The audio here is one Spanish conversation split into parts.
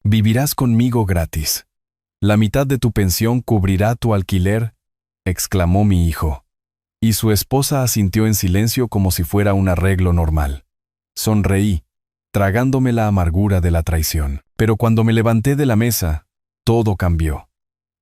Vivirás conmigo gratis. La mitad de tu pensión cubrirá tu alquiler, exclamó mi hijo. Y su esposa asintió en silencio como si fuera un arreglo normal. Sonreí, tragándome la amargura de la traición. Pero cuando me levanté de la mesa, todo cambió.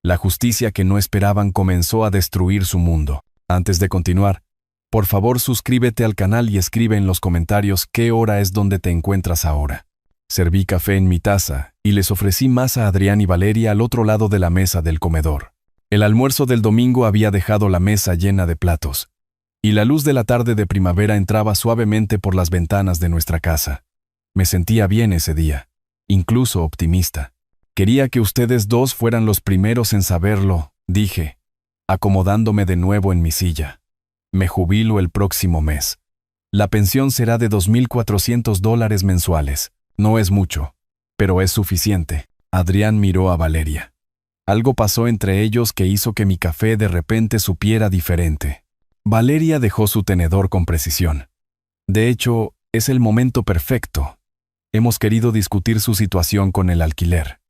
La justicia que no esperaban comenzó a destruir su mundo. Antes de continuar, por favor suscríbete al canal y escribe en los comentarios qué hora es donde te encuentras ahora. Serví café en mi taza y les ofrecí más a Adrián y Valeria al otro lado de la mesa del comedor. El almuerzo del domingo había dejado la mesa llena de platos, y la luz de la tarde de primavera entraba suavemente por las ventanas de nuestra casa. Me sentía bien ese día, incluso optimista. Quería que ustedes dos fueran los primeros en saberlo, dije, acomodándome de nuevo en mi silla. Me jubilo el próximo mes. La pensión será de $2,400 mensuales. No es mucho, pero es suficiente. Adrián miró a Valeria. Algo pasó entre ellos que hizo que mi café de repente supiera diferente. Valeria dejó su tenedor con precisión. De hecho, es el momento perfecto. Hemos querido discutir su situación con el alquiler.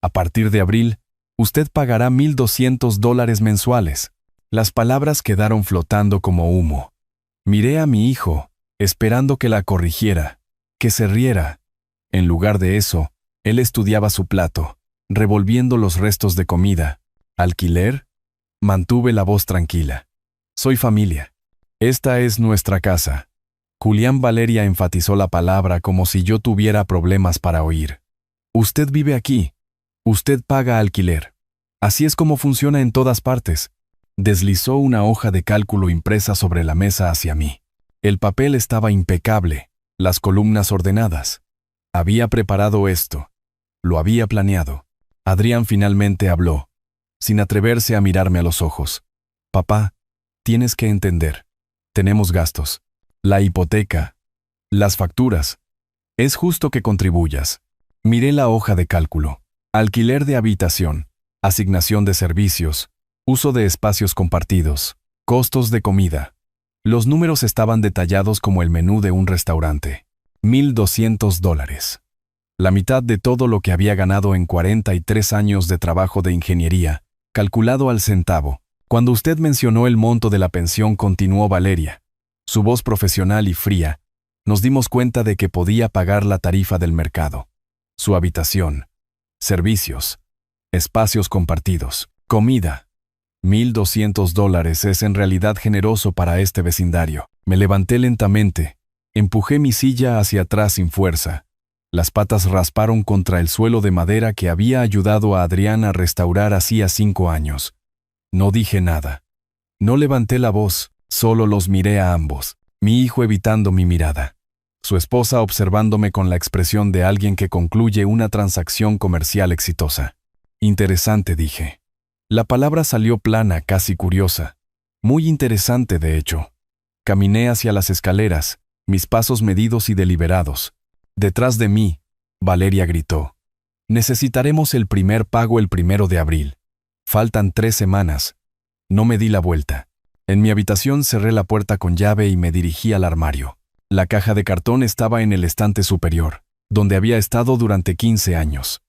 A partir de abril, usted pagará $1,200 mensuales. Las palabras quedaron flotando como humo. Miré a mi hijo, esperando que la corrigiera, que se riera. En lugar de eso, él estudiaba su plato, revolviendo los restos de comida. ¿Alquiler? Mantuve la voz tranquila. Soy familia. Esta es nuestra casa. Julián Valeria enfatizó la palabra como si yo tuviera problemas para oír. Usted vive aquí. Usted paga alquiler. Así es como funciona en todas partes. Deslizó una hoja de cálculo impresa sobre la mesa hacia mí. El papel estaba impecable, las columnas ordenadas. Había preparado esto. Lo había planeado. Adrián finalmente habló, sin atreverse a mirarme a los ojos. Papá, tienes que entender. Tenemos gastos. La hipoteca. Las facturas. Es justo que contribuyas. Miré la hoja de cálculo. Alquiler de habitación. Asignación de servicios. Uso de espacios compartidos. Costos de comida. Los números estaban detallados como el menú de un restaurante. $1,200. La mitad de todo lo que había ganado en 43 años de trabajo de ingeniería, calculado al centavo. Cuando usted mencionó el monto de la pensión, continuó Valeria, su voz profesional y fría, nos dimos cuenta de que podía pagar la tarifa del mercado. Su habitación, servicios, espacios compartidos, comida. $1,200 es en realidad generoso para este vecindario. Me levanté lentamente, empujé mi silla hacia atrás sin fuerza. Las patas rasparon contra el suelo de madera que había ayudado a Adrián a restaurar hacía 5 años. No dije nada. No levanté la voz, solo los miré a ambos, mi hijo evitando mi mirada. Su esposa observándome con la expresión de alguien que concluye una transacción comercial exitosa. Interesante, dije. La palabra salió plana, casi curiosa. Muy interesante, de hecho. Caminé hacia las escaleras, mis pasos medidos y deliberados. Detrás de mí, Valeria gritó. Necesitaremos el primer pago el 1 de abril. Faltan 3 semanas. No me di la vuelta. En mi habitación cerré la puerta con llave y me dirigí al armario. La caja de cartón estaba en el estante superior, donde había estado durante 15 años.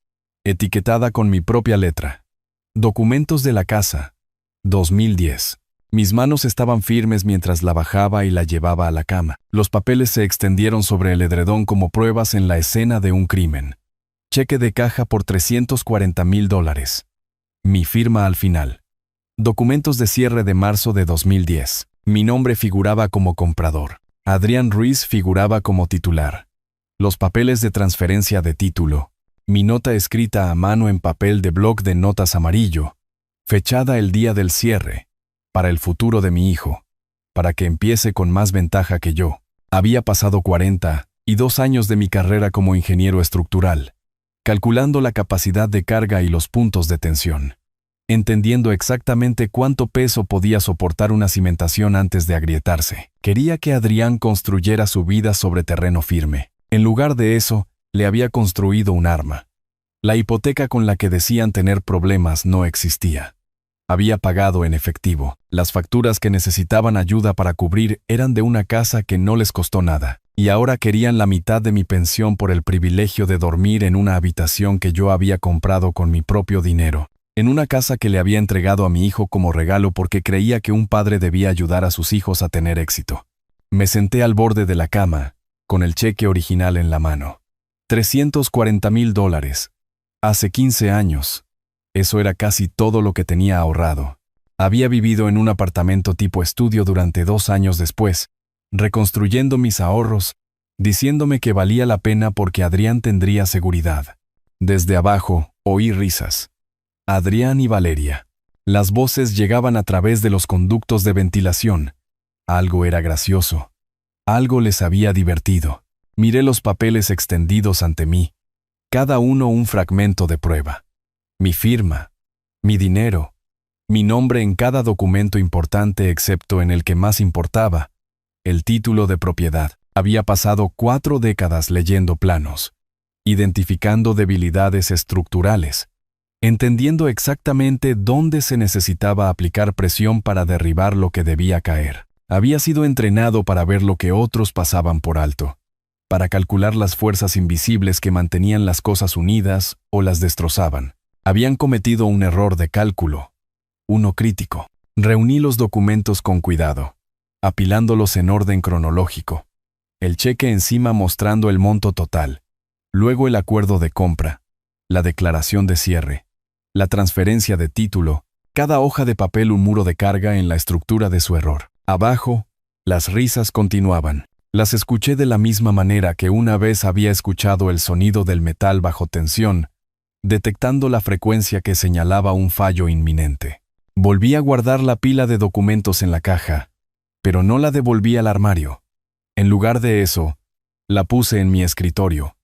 Etiquetada con mi propia letra. Documentos de la casa. 2010. Mis manos estaban firmes mientras la bajaba y la llevaba a la cama. Los papeles se extendieron sobre el edredón como pruebas en la escena de un crimen. Cheque de caja por $340,000. Mi firma al final. Documentos de cierre de marzo de 2010. Mi nombre figuraba como comprador. Adrián Ruiz figuraba como titular. Los papeles de transferencia de título. Mi nota escrita a mano en papel de bloc de notas amarillo. Fechada el día del cierre. Para el futuro de mi hijo. Para que empiece con más ventaja que yo. Había pasado 42 años de mi carrera como ingeniero estructural, calculando la capacidad de carga y los puntos de tensión, entendiendo exactamente cuánto peso podía soportar una cimentación antes de agrietarse. Quería que Adrián construyera su vida sobre terreno firme. En lugar de eso, le había construido un arma. La hipoteca con la que decían tener problemas no existía. Había pagado en efectivo. Las facturas que necesitaban ayuda para cubrir eran de una casa que no les costó nada. y ahora querían la mitad de mi pensión por el privilegio de dormir en una habitación que yo había comprado con mi propio dinero, en una casa que le había entregado a mi hijo como regalo porque creía que un padre debía ayudar a sus hijos a tener éxito. Me senté al borde de la cama, con el cheque original en la mano. $340,000. Hace 15 años. Eso era casi todo lo que tenía ahorrado. Había vivido en un apartamento tipo estudio durante 2 años después, reconstruyendo mis ahorros, diciéndome que valía la pena porque Adrián tendría seguridad. Desde abajo, oí risas. Adrián y Valeria. Las voces llegaban a través de los conductos de ventilación. Algo era gracioso. Algo les había divertido. Miré los papeles extendidos ante mí. Cada uno un fragmento de prueba. Mi firma. Mi dinero. Mi nombre en cada documento importante excepto en el que más importaba, el título de propiedad. Había pasado 4 décadas leyendo planos, identificando debilidades estructurales, entendiendo exactamente dónde se necesitaba aplicar presión para derribar lo que debía caer. Había sido entrenado para ver lo que otros pasaban por alto, para calcular las fuerzas invisibles que mantenían las cosas unidas o las destrozaban. Habían cometido un error de cálculo, uno crítico. Reuní los documentos con cuidado, apilándolos en orden cronológico. El cheque encima mostrando el monto total, luego el acuerdo de compra, la declaración de cierre, la transferencia de título, cada hoja de papel un muro de carga en la estructura de su error. Abajo, las risas continuaban. Las escuché de la misma manera que una vez había escuchado el sonido del metal bajo tensión, detectando la frecuencia que señalaba un fallo inminente. Volví a guardar la pila de documentos en la caja, pero no la devolví al armario. En lugar de eso, la puse en mi escritorio,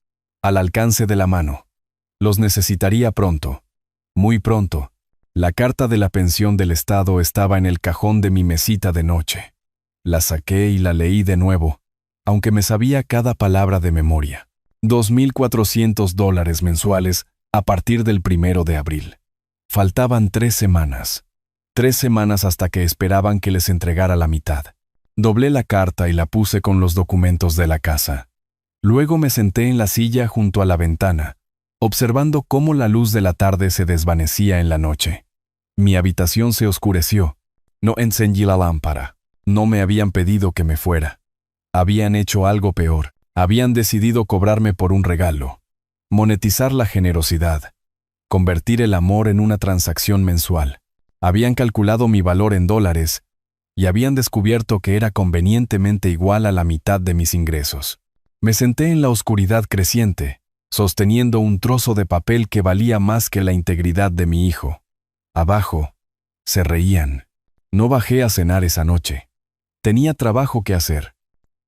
al alcance de la mano. Los necesitaría pronto, muy pronto. La carta de la pensión del Estado estaba en el cajón de mi mesita de noche. La saqué y la leí de nuevo, aunque me sabía cada palabra de memoria. $2,400 mensuales a partir del 1 de abril. Faltaban 3 semanas. 3 semanas hasta que esperaban que les entregara la mitad. Doblé la carta y la puse con los documentos de la casa. Luego me senté en la silla junto a la ventana, observando cómo la luz de la tarde se desvanecía en la noche. Mi habitación se oscureció. No encendí la lámpara. No me habían pedido que me fuera. Habían hecho algo peor. Habían decidido cobrarme por un regalo. Monetizar la generosidad. Convertir el amor en una transacción mensual. Habían calculado mi valor en dólares y habían descubierto que era convenientemente igual a la mitad de mis ingresos. Me senté en la oscuridad creciente, sosteniendo un trozo de papel que valía más que la integridad de mi hijo. Abajo, se reían. No bajé a cenar esa noche. Tenía trabajo que hacer.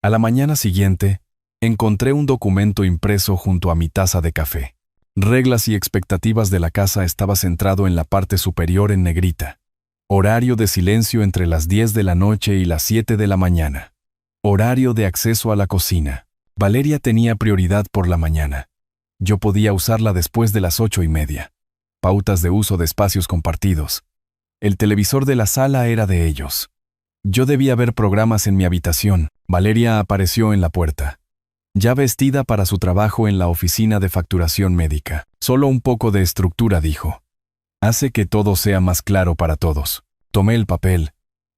A la mañana siguiente, encontré un documento impreso junto a mi taza de café. Reglas y expectativas de la casa estaba centrado en la parte superior en negrita. Horario de silencio entre las 10 de la noche y las 7 de la mañana. Horario de acceso a la cocina. Valeria tenía prioridad por la mañana. Yo podía usarla después de las 8:30. Pautas de uso de espacios compartidos. El televisor de la sala era de ellos. Yo debía ver programas en mi habitación. Valeria apareció en la puerta, ya vestida para su trabajo en la oficina de facturación médica. Solo un poco de estructura, dijo. Hace que todo sea más claro para todos. Tomé el papel,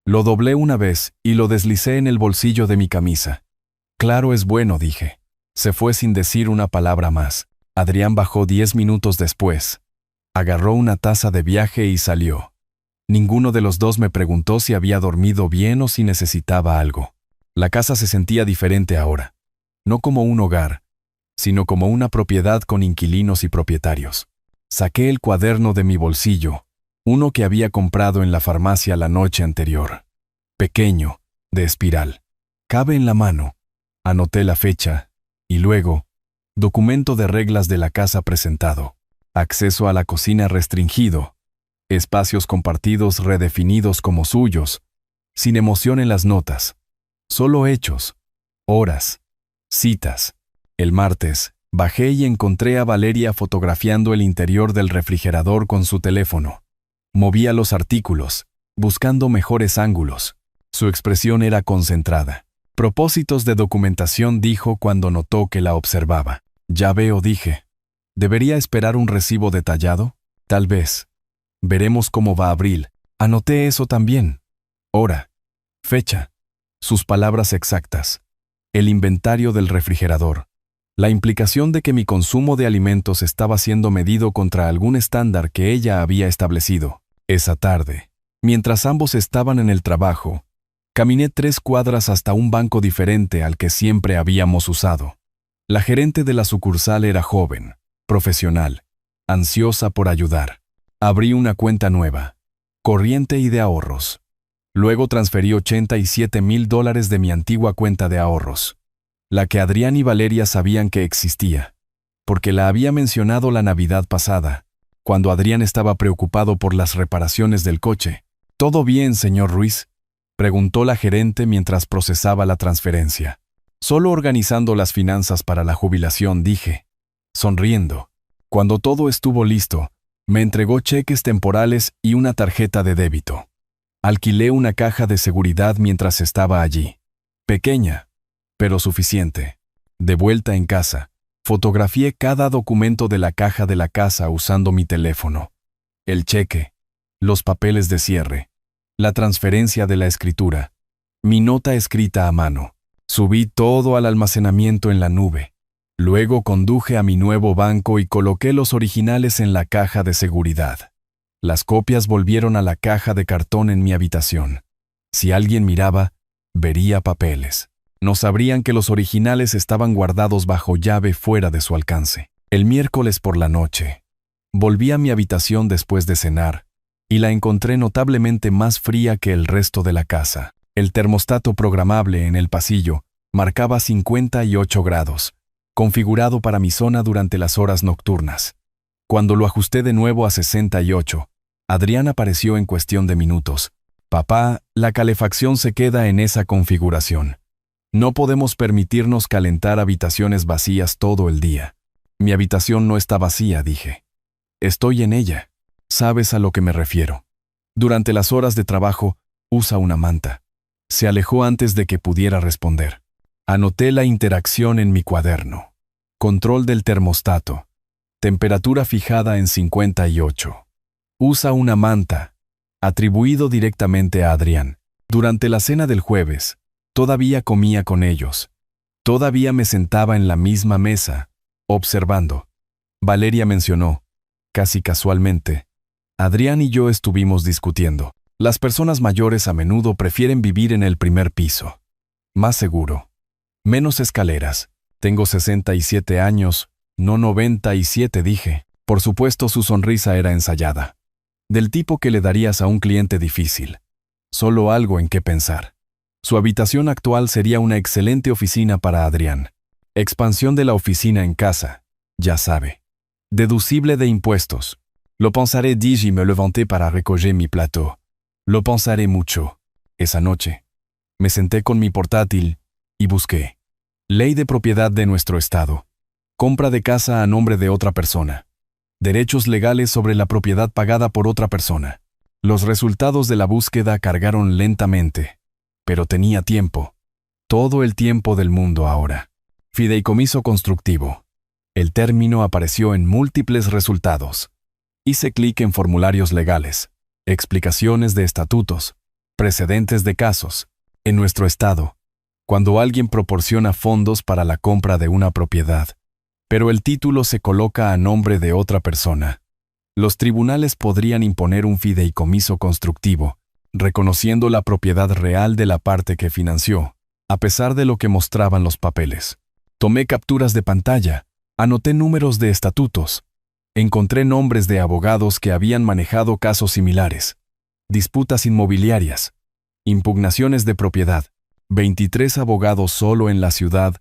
lo doblé una vez y lo deslicé en el bolsillo de mi camisa. Claro es bueno, dije. Se fue sin decir una palabra más. Adrián bajó 10 minutos después. Agarró una taza de viaje y salió. Ninguno de los dos me preguntó si había dormido bien o si necesitaba algo. La casa se sentía diferente ahora. No como un hogar, sino como una propiedad con inquilinos y propietarios. Saqué el cuaderno de mi bolsillo, uno que había comprado en la farmacia la noche anterior. Pequeño, de espiral. Cabe en la mano. Anoté la fecha, y luego, documento de reglas de la casa presentado. Acceso a la cocina restringido. Espacios compartidos redefinidos como suyos. Sin emoción en las notas. Solo hechos. Horas. Citas. El martes, bajé y encontré a Valeria fotografiando el interior del refrigerador con su teléfono. Movía los artículos, buscando mejores ángulos. Su expresión era concentrada. Propósitos de documentación, dijo cuando notó que la observaba. Ya veo, dije. ¿Debería esperar un recibo detallado? Tal vez. Veremos cómo va abril. Anoté eso también. Hora. Fecha. Sus palabras exactas. El inventario del refrigerador. La implicación de que mi consumo de alimentos estaba siendo medido contra algún estándar que ella había establecido. Esa tarde, mientras ambos estaban en el trabajo, caminé 3 cuadras hasta un banco diferente al que siempre habíamos usado. La gerente de la sucursal era joven, profesional, ansiosa por ayudar. Abrí una cuenta nueva, corriente y de ahorros. Luego transferí $87,000 de mi antigua cuenta de ahorros, la que Adrián y Valeria sabían que existía, porque la había mencionado la Navidad pasada, cuando Adrián estaba preocupado por las reparaciones del coche. ¿Todo bien, señor Ruiz?, preguntó la gerente mientras procesaba la transferencia. Solo organizando las finanzas para la jubilación, dije, sonriendo. Cuando todo estuvo listo, me entregó cheques temporales y una tarjeta de débito. Alquilé una caja de seguridad mientras estaba allí. Pequeña, pero suficiente. De vuelta en casa, fotografié cada documento de la caja de la casa usando mi teléfono. El cheque, los papeles de cierre, la transferencia de la escritura, mi nota escrita a mano. Subí todo al almacenamiento en la nube. Luego conduje a mi nuevo banco y coloqué los originales en la caja de seguridad. Las copias volvieron a la caja de cartón en mi habitación. Si alguien miraba, vería papeles. No sabrían que los originales estaban guardados bajo llave fuera de su alcance. El miércoles por la noche, volví a mi habitación después de cenar, y la encontré notablemente más fría que el resto de la casa. El termostato programable en el pasillo marcaba 58 grados, configurado para mi zona durante las horas nocturnas. Cuando lo ajusté de nuevo a 68, Adrián apareció en cuestión de minutos. Papá, la calefacción se queda en esa configuración. No podemos permitirnos calentar habitaciones vacías todo el día. Mi habitación no está vacía, dije. Estoy en ella. Sabes a lo que me refiero. Durante las horas de trabajo, usa una manta. Se alejó antes de que pudiera responder. Anoté la interacción en mi cuaderno. Control del termostato. Temperatura fijada en 58. Usa una manta. Atribuido directamente a Adrián. Durante la cena del jueves, todavía comía con ellos. Todavía me sentaba en la misma mesa, observando. Valeria mencionó, casi casualmente, Adrián y yo estuvimos discutiendo. Las personas mayores a menudo prefieren vivir en el primer piso. Más seguro. Menos escaleras. Tengo 67 años, no 97, dije. Por supuesto, su sonrisa era ensayada. Del tipo que le darías a un cliente difícil. Solo algo en qué pensar. Su habitación actual sería una excelente oficina para Adrián. Expansión de la oficina en casa, ya sabe. Deducible de impuestos. Lo pensaré, dije y me levanté para recoger mi plato. Lo pensaré mucho. Esa noche, me senté con mi portátil y busqué. Ley de propiedad de nuestro estado. Compra de casa a nombre de otra persona. Derechos legales sobre la propiedad pagada por otra persona. Los resultados de la búsqueda cargaron lentamente. Pero tenía tiempo. Todo el tiempo del mundo ahora. Fideicomiso constructivo. El término apareció en múltiples resultados. Hice clic en formularios legales, explicaciones de estatutos, precedentes de casos. En nuestro estado, cuando alguien proporciona fondos para la compra de una propiedad, pero el título se coloca a nombre de otra persona, los tribunales podrían imponer un fideicomiso constructivo, reconociendo la propiedad real de la parte que financió, a pesar de lo que mostraban los papeles. Tomé capturas de pantalla, anoté números de estatutos, encontré nombres de abogados que habían manejado casos similares, disputas inmobiliarias, impugnaciones de propiedad. 23 abogados solo en la ciudad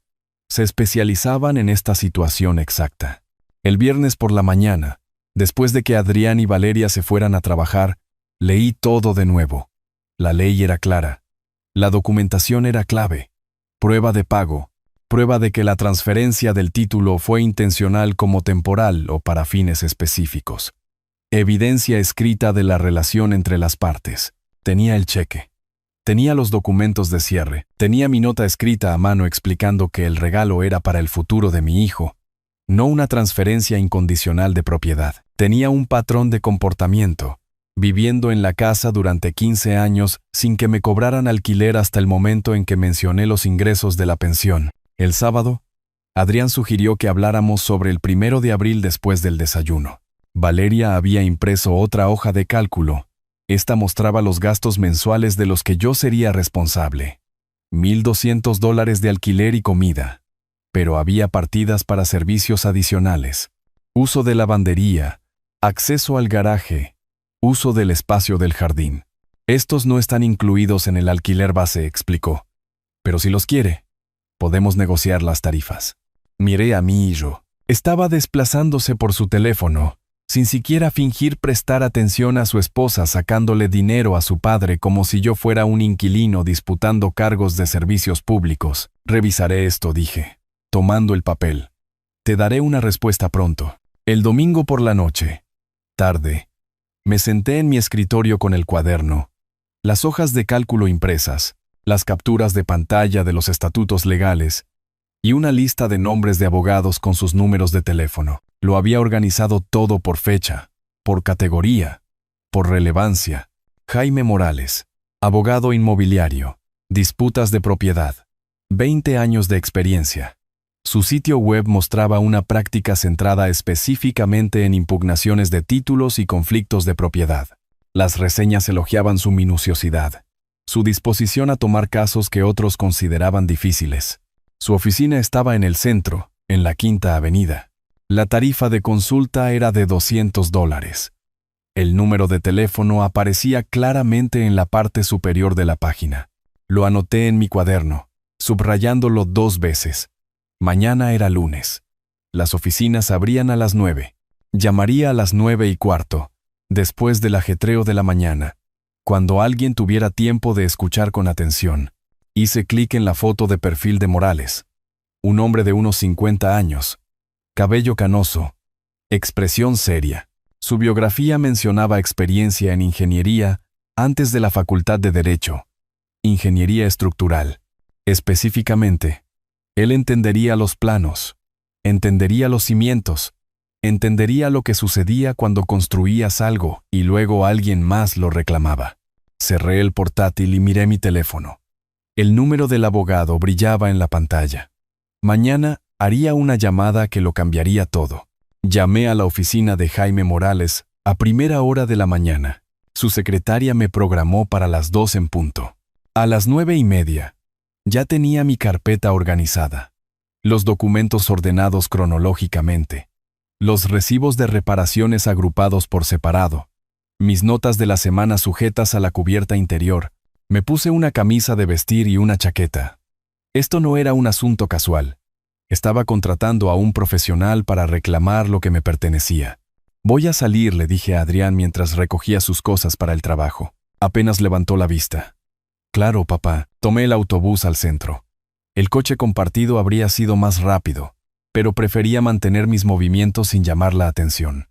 se especializaban en esta situación exacta. El viernes por la mañana, después de que Adrián y Valeria se fueran a trabajar, leí todo de nuevo. La ley era clara. La documentación era clave. Prueba de pago. Prueba de que la transferencia del título fue intencional como temporal o para fines específicos. Evidencia escrita de la relación entre las partes. Tenía el cheque. Tenía los documentos de cierre, tenía mi nota escrita a mano explicando que el regalo era para el futuro de mi hijo, no una transferencia incondicional de propiedad. Tenía un patrón de comportamiento, viviendo en la casa durante 15 años sin que me cobraran alquiler hasta el momento en que mencioné los ingresos de la pensión. El sábado, Adrián sugirió que habláramos sobre el 1 de abril después del desayuno. Valeria había impreso otra hoja de cálculo. Esta mostraba los gastos mensuales de los que yo sería responsable. $1,200 de alquiler y comida. Pero había partidas para servicios adicionales. Uso de lavandería, acceso al garaje, uso del espacio del jardín. Estos no están incluidos en el alquiler base, explicó. Pero si los quiere, podemos negociar las tarifas. Miré a mi hijo. Estaba desplazándose por su teléfono, sin siquiera fingir prestar atención a su esposa, sacándole dinero a su padre como si yo fuera un inquilino disputando cargos de servicios públicos. Revisaré esto, dije, tomando el papel. Te daré una respuesta pronto. El domingo por la noche, tarde, me senté en mi escritorio con el cuaderno, las hojas de cálculo impresas, las capturas de pantalla de los estatutos legales y una lista de nombres de abogados con sus números de teléfono. Lo había organizado todo por fecha, por categoría, por relevancia. Jaime Morales, abogado inmobiliario, disputas de propiedad, 20 años de experiencia. Su sitio web mostraba una práctica centrada específicamente en impugnaciones de títulos y conflictos de propiedad. Las reseñas elogiaban su minuciosidad, su disposición a tomar casos que otros consideraban difíciles. Su oficina estaba en el centro, en la Quinta Avenida. La tarifa de consulta era de $200. El número de teléfono aparecía claramente en la parte superior de la página. Lo anoté en mi cuaderno, subrayándolo 2 veces. Mañana era lunes. Las oficinas abrían a las 9. Llamaría a las 9:15, después del ajetreo de la mañana, cuando alguien tuviera tiempo de escuchar con atención. Hice clic en la foto de perfil de Morales. Un hombre de unos 50 años. Cabello canoso. Expresión seria. Su biografía mencionaba experiencia en ingeniería antes de la Facultad de Derecho. Ingeniería estructural. Específicamente, él entendería los planos, entendería los cimientos, entendería lo que sucedía cuando construías algo y luego alguien más lo reclamaba. Cerré el portátil y miré mi teléfono. El número del abogado brillaba en la pantalla. Mañana haría una llamada que lo cambiaría todo. Llamé a la oficina de Jaime Morales a primera hora de la mañana. Su secretaria me programó para las 2 en punto. A las 9:30, ya tenía mi carpeta organizada, los documentos ordenados cronológicamente, los recibos de reparaciones agrupados por separado, mis notas de la semana sujetas a la cubierta interior. Me puse una camisa de vestir y una chaqueta. Esto no era un asunto casual. Estaba contratando a un profesional para reclamar lo que me pertenecía. Voy a salir, le dije a Adrián mientras recogía sus cosas para el trabajo. Apenas levantó la vista. Claro, papá. Tomé el autobús al centro. El coche compartido habría sido más rápido, pero prefería mantener mis movimientos sin llamar la atención.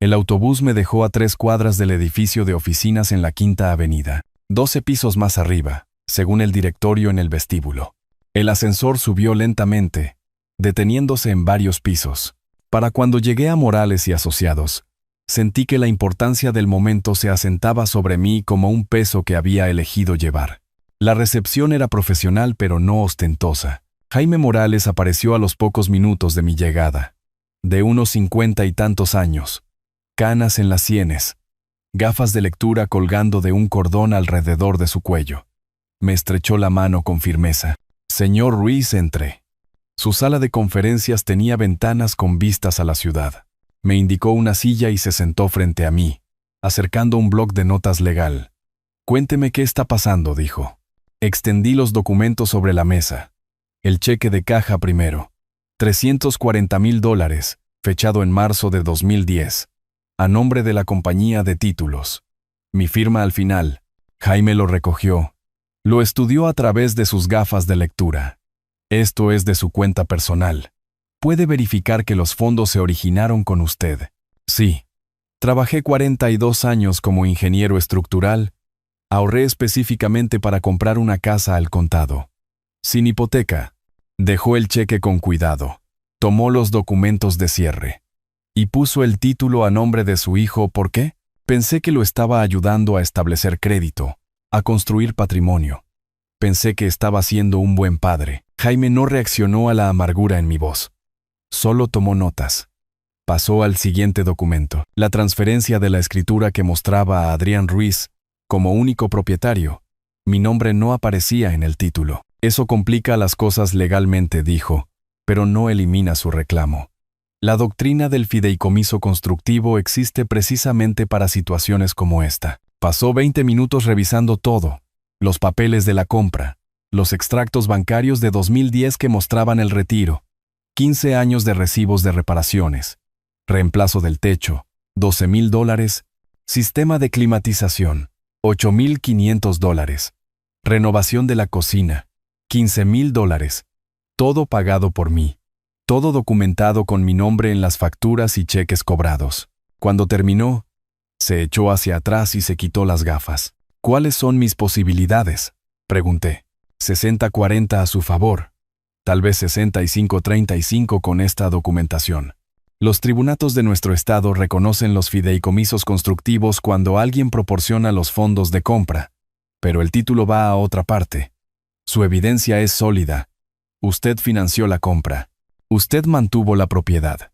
El autobús me dejó a 3 cuadras del edificio de oficinas en la Quinta Avenida, 12 pisos más arriba, según el directorio en el vestíbulo. El ascensor subió lentamente, deteniéndose en varios pisos. Para cuando llegué a Morales y Asociados, sentí que la importancia del momento se asentaba sobre mí como un peso que había elegido llevar. La recepción era profesional pero no ostentosa. Jaime Morales apareció a los pocos minutos de mi llegada. De unos 50 y tantos años, canas en las sienes, gafas de lectura colgando de un cordón alrededor de su cuello. Me estrechó la mano con firmeza. Señor Ruiz, entré. Su sala de conferencias tenía ventanas con vistas a la ciudad. Me indicó una silla y se sentó frente a mí, acercando un bloc de notas legal. Cuénteme qué está pasando, dijo. Extendí los documentos sobre la mesa. El cheque de caja primero. $340,000, fechado en marzo de 2010. A nombre de la compañía de títulos. Mi firma al final. Jaime lo recogió. Lo estudió a través de sus gafas de lectura. Esto es de su cuenta personal. ¿Puede verificar que los fondos se originaron con usted? Sí. Trabajé 42 años como ingeniero estructural Ahorré específicamente para comprar una casa al contado. Sin hipoteca. Dejó el cheque con cuidado. Tomó los documentos de cierre. Y puso el título a nombre de su hijo. ¿Por qué? Pensé que lo estaba ayudando a establecer crédito, a construir patrimonio. Pensé que estaba siendo un buen padre. Jaime no reaccionó a la amargura en mi voz. Solo tomó notas. Pasó al siguiente documento, la transferencia de la escritura que mostraba a Adrián Ruiz como único propietario. Mi nombre no aparecía en el título. Eso complica las cosas legalmente, dijo, pero no elimina su reclamo. La doctrina del fideicomiso constructivo existe precisamente para situaciones como esta. Pasó 20 minutos revisando todo, los papeles de la compra, los extractos bancarios de 2010 que mostraban el retiro, 15 años de recibos de reparaciones, reemplazo del techo, $12,000, sistema de climatización, $8,500, renovación de la cocina, $15,000, todo pagado por mí, todo documentado con mi nombre en las facturas y cheques cobrados. Cuando terminó, se echó hacia atrás y se quitó las gafas. ¿Cuáles son mis posibilidades?, pregunté. 60-40 a su favor, tal vez 65-35 con esta documentación. Los tribunatos de nuestro estado reconocen los fideicomisos constructivos cuando alguien proporciona los fondos de compra, pero el título va a otra parte. Su evidencia es sólida. Usted financió la compra. Usted mantuvo la propiedad.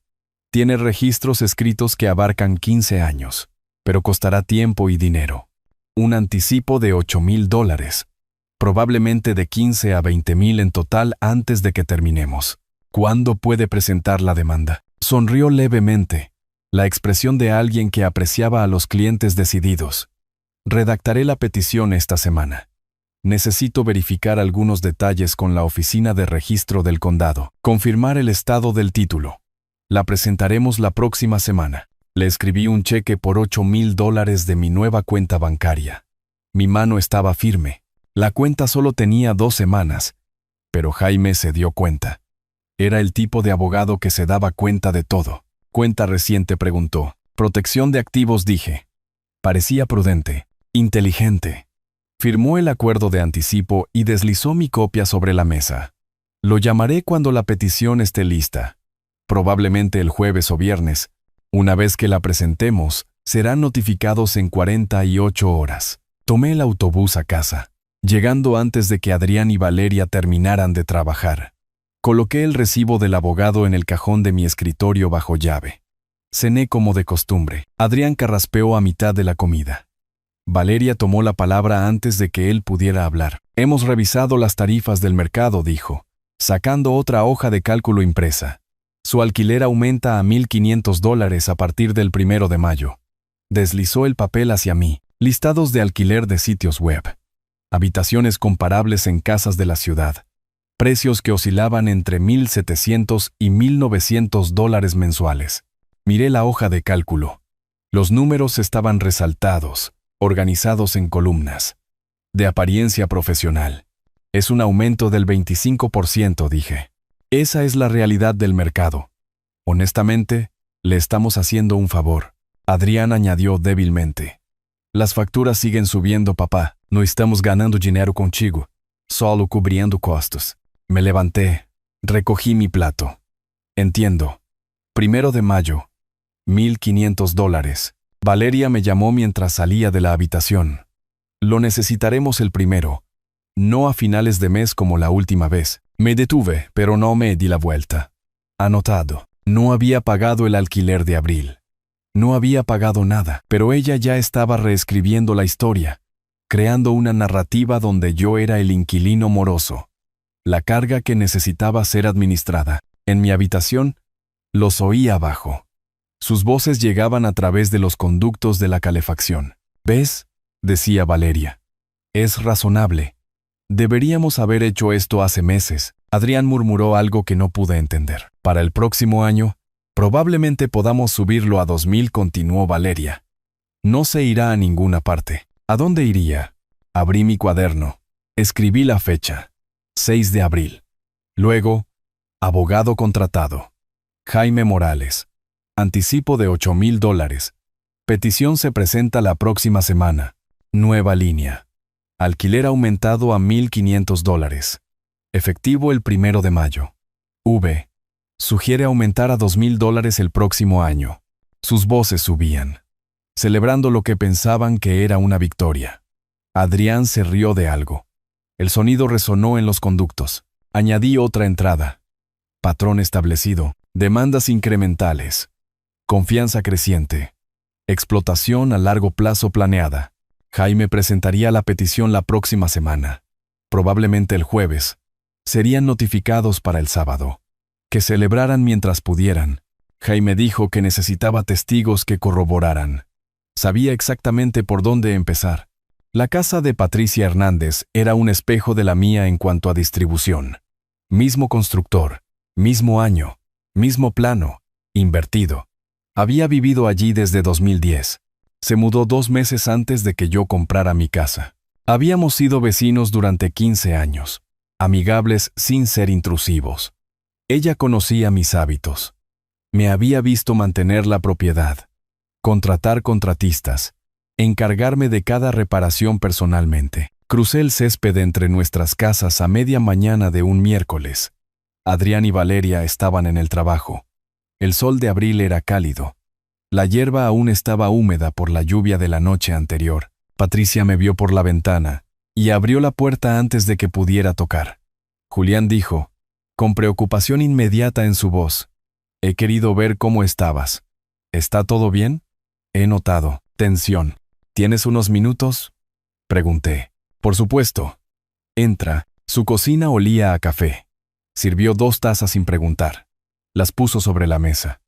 Tiene registros escritos que abarcan 15 años, pero costará tiempo y dinero. Un anticipo de $8,000, probablemente de 15 a 20,000 en total antes de que terminemos. ¿Cuándo puede presentar la demanda? Sonrió levemente, la expresión de alguien que apreciaba a los clientes decididos. Redactaré la petición esta semana. Necesito verificar algunos detalles con la oficina de registro del condado, confirmar el estado del título. La presentaremos la próxima semana. Le escribí un cheque por $8,000 de mi nueva cuenta bancaria. Mi mano estaba firme. La cuenta solo tenía 2 semanas, pero Jaime se dio cuenta. Era el tipo de abogado que se daba cuenta de todo. ¿Cuenta reciente?, preguntó. Protección de activos, dije. Parecía prudente, inteligente. Firmó el acuerdo de anticipo y deslizó mi copia sobre la mesa. Lo llamaré cuando la petición esté lista. Probablemente el jueves o viernes. Una vez que la presentemos, serán notificados en 48 horas. Tomé el autobús a casa, llegando antes de que Adrián y Valeria terminaran de trabajar. Coloqué el recibo del abogado en el cajón de mi escritorio bajo llave. Cené como de costumbre. Adrián carraspeó a mitad de la comida. Valeria tomó la palabra antes de que él pudiera hablar. Hemos revisado las tarifas del mercado, dijo, sacando otra hoja de cálculo impresa. Su alquiler aumenta a $1,500 a partir del 1 de mayo. Deslizó el papel hacia mí. Listados de alquiler de sitios web. Habitaciones comparables en casas de la ciudad. Precios que oscilaban entre $1,700 y $1,900 mensuales. Miré la hoja de cálculo. Los números estaban resaltados, organizados en columnas. De apariencia profesional. Es un aumento del 25%, dije. Esa es la realidad del mercado. Honestamente, le estamos haciendo un favor. Adrián añadió débilmente. Las facturas siguen subiendo, papá. No estamos ganando dinero contigo, solo cubriendo costos. Me levanté, recogí mi plato. Entiendo. 1 de mayo. $1,500. Valeria me llamó mientras salía de la habitación. Lo necesitaremos el 1, no a finales de mes como la última vez. Me detuve, pero no me di la vuelta. Anotado. No había pagado el alquiler de abril. No había pagado nada, pero ella ya estaba reescribiendo la historia, creando una narrativa donde yo era el inquilino moroso, la carga que necesitaba ser administrada. En mi habitación, los oí abajo. Sus voces llegaban a través de los conductos de la calefacción. ¿Ves?, decía Valeria. Es razonable. Deberíamos haber hecho esto hace meses. Adrián murmuró algo que no pude entender. Para el próximo año, probablemente podamos subirlo a 2,000, continuó Valeria. No se irá a ninguna parte. ¿A dónde iría? Abrí mi cuaderno. Escribí la fecha. 6 de abril. Luego, abogado contratado. Jaime Morales. Anticipo de $8,000. Petición se presenta la próxima semana. Nueva línea. Alquiler aumentado a $1,500. Efectivo el 1 de mayo. V. Sugiere aumentar a $2,000 el próximo año. Sus voces subían, celebrando lo que pensaban que era una victoria. Adrián se rió de algo. El sonido resonó en los conductos. Añadí otra entrada. Patrón establecido. Demandas incrementales. Confianza creciente. Explotación a largo plazo planeada. Jaime presentaría la petición la próxima semana. Probablemente el jueves. Serían notificados para el sábado. Que celebraran mientras pudieran. Jaime dijo que necesitaba testigos que corroboraran. Sabía exactamente por dónde empezar. La casa de Patricia Hernández era un espejo de la mía en cuanto a distribución. Mismo constructor, mismo año, mismo plano, invertido. Había vivido allí desde 2010. Se mudó 2 meses antes de que yo comprara mi casa. Habíamos sido vecinos durante 15 años, amigables sin ser intrusivos. Ella conocía mis hábitos. Me había visto mantener la propiedad, contratar contratistas, encargarme de cada reparación personalmente. Crucé el césped entre nuestras casas a media mañana de un miércoles. Adrián y Valeria estaban en el trabajo. El sol de abril era cálido. La hierba aún estaba húmeda por la lluvia de la noche anterior. Patricia me vio por la ventana y abrió la puerta antes de que pudiera tocar. Julián dijo, con preocupación inmediata en su voz, «He querido ver cómo estabas. ¿Está todo bien?» He notado tensión. ¿Tienes unos minutos?, pregunté. Por supuesto. Entra. Su cocina olía a café. Sirvió 2 tazas sin preguntar. Las puso sobre la mesa.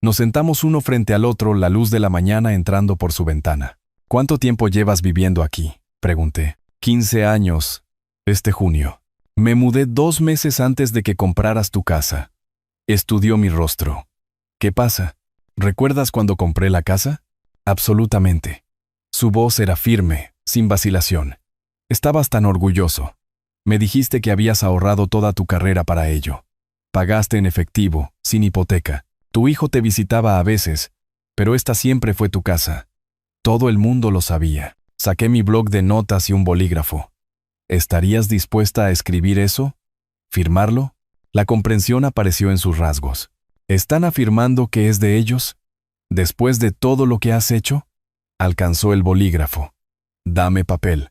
Nos sentamos uno frente al otro, la luz de la mañana entrando por su ventana. ¿Cuánto tiempo llevas viviendo aquí?, pregunté. 15 años. Este junio. Me mudé 2 meses antes de que compraras tu casa. Estudió mi rostro. ¿Qué pasa? ¿Recuerdas cuando compré la casa? Absolutamente. Su voz era firme, sin vacilación. Estabas tan orgulloso. Me dijiste que habías ahorrado toda tu carrera para ello. Pagaste en efectivo, sin hipoteca. Tu hijo te visitaba a veces, pero esta siempre fue tu casa. Todo el mundo lo sabía. Saqué mi blog de notas y un bolígrafo. ¿Estarías dispuesta a escribir eso? ¿Firmarlo? La comprensión apareció en sus rasgos. ¿Están afirmando que es de ellos? ¿Después de todo lo que has hecho? Alcanzó el bolígrafo. Dame papel.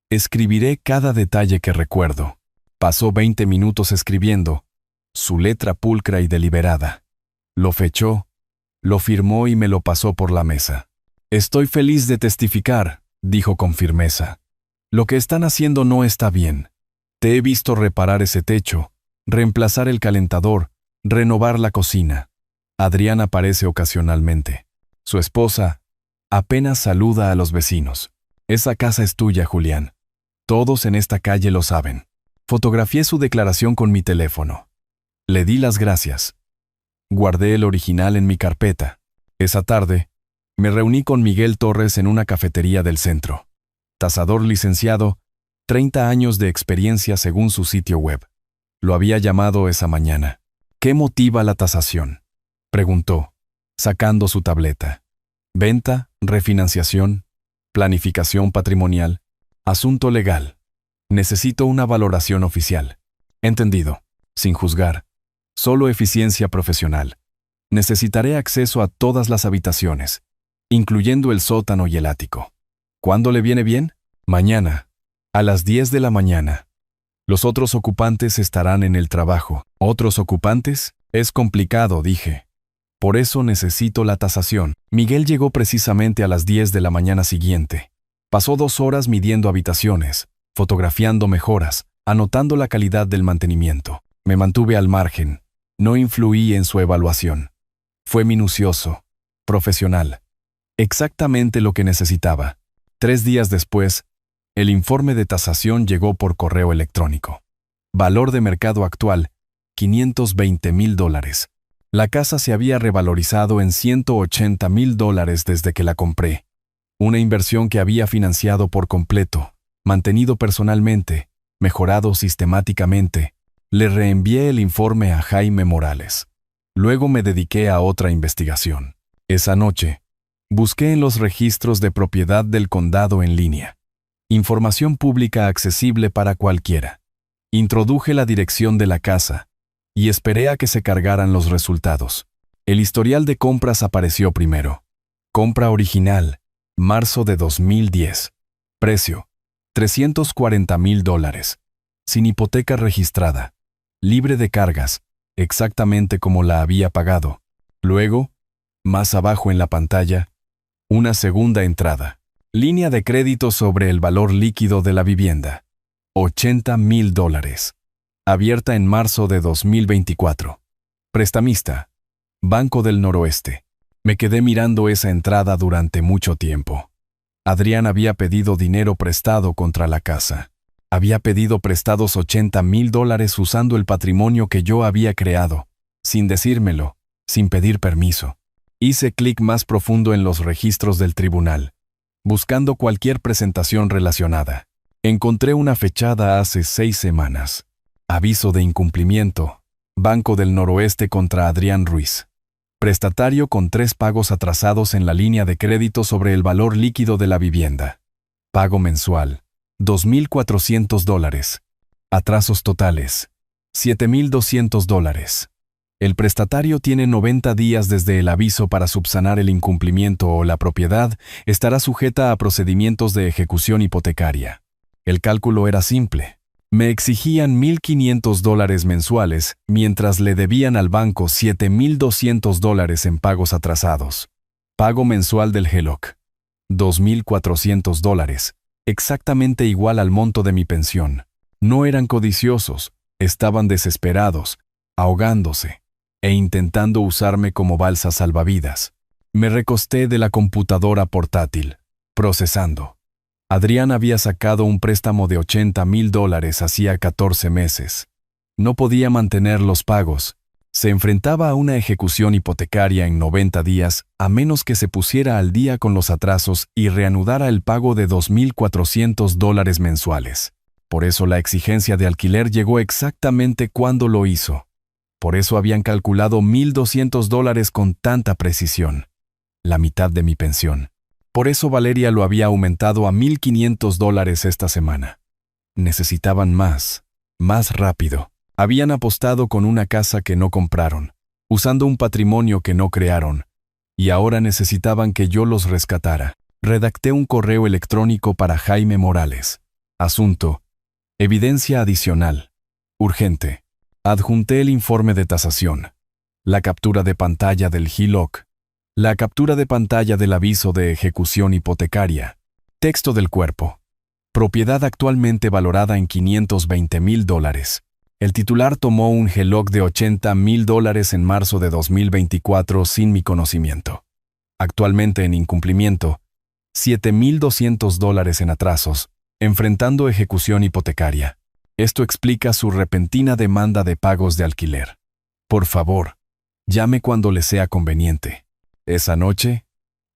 Escribiré cada detalle que recuerdo. Pasó 20 minutos escribiendo, su letra pulcra y deliberada. Lo fechó, lo firmó y me lo pasó por la mesa. Estoy feliz de testificar, dijo con firmeza. Lo que están haciendo no está bien. Te he visto reparar ese techo, reemplazar el calentador, renovar la cocina. Adrián aparece ocasionalmente. Su esposa apenas saluda a los vecinos. Esa casa es tuya, Julián. Todos en esta calle lo saben. Fotografié su declaración con mi teléfono. Le di las gracias. Guardé el original en mi carpeta. Esa tarde, me reuní con Miguel Torres en una cafetería del centro. Tasador licenciado, 30 años de experiencia según su sitio web. Lo había llamado esa mañana. ¿Qué motiva la tasación?, preguntó, sacando su tableta. Venta, refinanciación, planificación patrimonial, asunto legal. Necesito una valoración oficial. Entendido. Sin juzgar. Solo eficiencia profesional. Necesitaré acceso a todas las habitaciones, incluyendo el sótano y el ático. ¿Cuándo le viene bien? Mañana, a las 10 de la mañana. Los otros ocupantes estarán en el trabajo. ¿Otros ocupantes? Es complicado, dije. Por eso necesito la tasación. Miguel llegó precisamente a las 10 de la mañana siguiente. Pasó 2 horas midiendo habitaciones, fotografiando mejoras, anotando la calidad del mantenimiento. Me mantuve al margen. No influí en su evaluación. Fue minucioso, profesional. Exactamente lo que necesitaba. 3 días después, el informe de tasación llegó por correo electrónico. Valor de mercado actual, $520,000. La casa se había revalorizado en $180,000 desde que la compré. Una inversión que había financiado por completo, mantenido personalmente, mejorado sistemáticamente. Le reenvié el informe a Jaime Morales. Luego me dediqué a otra investigación. Esa noche, busqué en los registros de propiedad del condado en línea. Información pública accesible para cualquiera. Introduje la dirección de la casa y esperé a que se cargaran los resultados. El historial de compras apareció primero. Compra original, marzo de 2010. Precio, $340,000. Sin hipoteca registrada. Libre de cargas, exactamente como la había pagado. Luego, más abajo en la pantalla, una segunda entrada. Línea de crédito sobre el valor líquido de la vivienda. $80,000. Abierta en marzo de 2024. Prestamista. Banco del Noroeste. Me quedé mirando esa entrada durante mucho tiempo. Adrián había pedido dinero prestado contra la casa. Había pedido prestados $80,000 usando el patrimonio que yo había creado, sin decírmelo, sin pedir permiso. Hice clic más profundo en los registros del tribunal, buscando cualquier presentación relacionada. Encontré una fechada hace 6 semanas. Aviso de incumplimiento. Banco del Noroeste contra Adrián Ruiz. Prestatario con 3 pagos atrasados en la línea de crédito sobre el valor líquido de la vivienda. Pago mensual, $2,400. Atrasos totales, $7,200. El prestatario tiene 90 días desde el aviso para subsanar el incumplimiento o la propiedad estará sujeta a procedimientos de ejecución hipotecaria. El cálculo era simple. Me exigían $1,500 mensuales, mientras le debían al banco $7,200 en pagos atrasados. Pago mensual del HELOC, $2,400, exactamente igual al monto de mi pensión. No eran codiciosos, estaban desesperados, ahogándose, e intentando usarme como balsa salvavidas. Me recosté de la computadora portátil, procesando. Adrián había sacado un préstamo de $80,000 hacía 14 meses. No podía mantener los pagos. Se enfrentaba a una ejecución hipotecaria en 90 días, a menos que se pusiera al día con los atrasos y reanudara el pago de $2,400 mensuales. Por eso la exigencia de alquiler llegó exactamente cuando lo hizo. Por eso habían calculado $1,200 con tanta precisión. La mitad de mi pensión. Por eso Valeria lo había aumentado a $1,500 esta semana. Necesitaban más rápido. Habían apostado con una casa que no compraron, usando un patrimonio que no crearon, y ahora necesitaban que yo los rescatara. Redacté un correo electrónico para Jaime Morales. Asunto: evidencia adicional. Urgente. Adjunté el informe de tasación, la captura de pantalla del HELOC, la captura de pantalla del aviso de ejecución hipotecaria. Texto del cuerpo. Propiedad actualmente valorada en $520,000. El titular tomó un HELOC de $80,000 en marzo de 2024 sin mi conocimiento. Actualmente en incumplimiento, $7,200 en atrasos, enfrentando ejecución hipotecaria. Esto explica su repentina demanda de pagos de alquiler. Por favor, llame cuando le sea conveniente. Esa noche,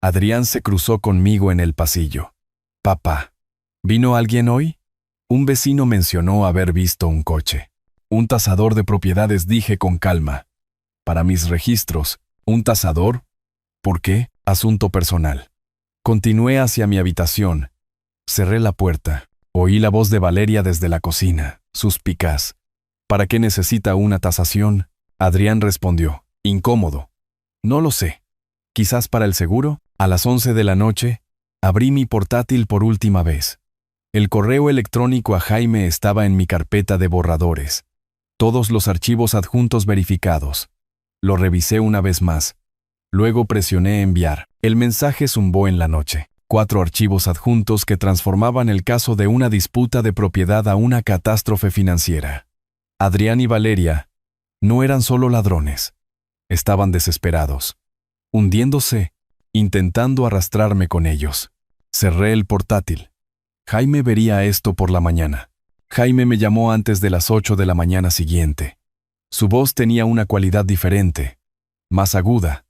Adrián se cruzó conmigo en el pasillo. Papá, ¿vino alguien hoy? Un vecino mencionó haber visto un coche. Un tasador de propiedades, dije con calma. Para mis registros, ¿un tasador? ¿Por qué? Asunto personal. Continué hacia mi habitación. Cerré la puerta. Oí la voz de Valeria desde la cocina, suspicaz. ¿Para qué necesita una tasación? Adrián respondió, incómodo. No lo sé. Quizás para el seguro. A las 11 de la noche, abrí mi portátil por última vez. El correo electrónico a Jaime estaba en mi carpeta de borradores. Todos los archivos adjuntos verificados. Lo revisé una vez más. Luego presioné enviar. El mensaje zumbó en la noche. 4 archivos adjuntos que transformaban el caso de una disputa de propiedad a una catástrofe financiera. Adrián y Valeria no eran solo ladrones. Estaban desesperados, hundiéndose, intentando arrastrarme con ellos. Cerré el portátil. Jaime vería esto por la mañana. Jaime me llamó antes de las 8 de la mañana siguiente. Su voz tenía una cualidad diferente, más aguda,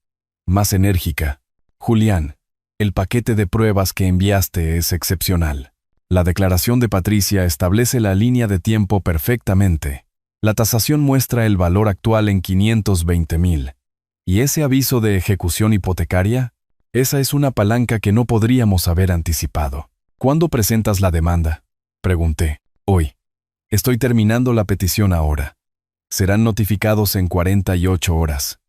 más enérgica. Julián, el paquete de pruebas que enviaste es excepcional. La declaración de Patricia establece la línea de tiempo perfectamente. La tasación muestra el valor actual en $520,000. ¿Y ese aviso de ejecución hipotecaria? Esa es una palanca que no podríamos haber anticipado. ¿Cuándo presentas la demanda? Pregunté. Hoy. Estoy terminando la petición ahora. Serán notificados en 48 horas.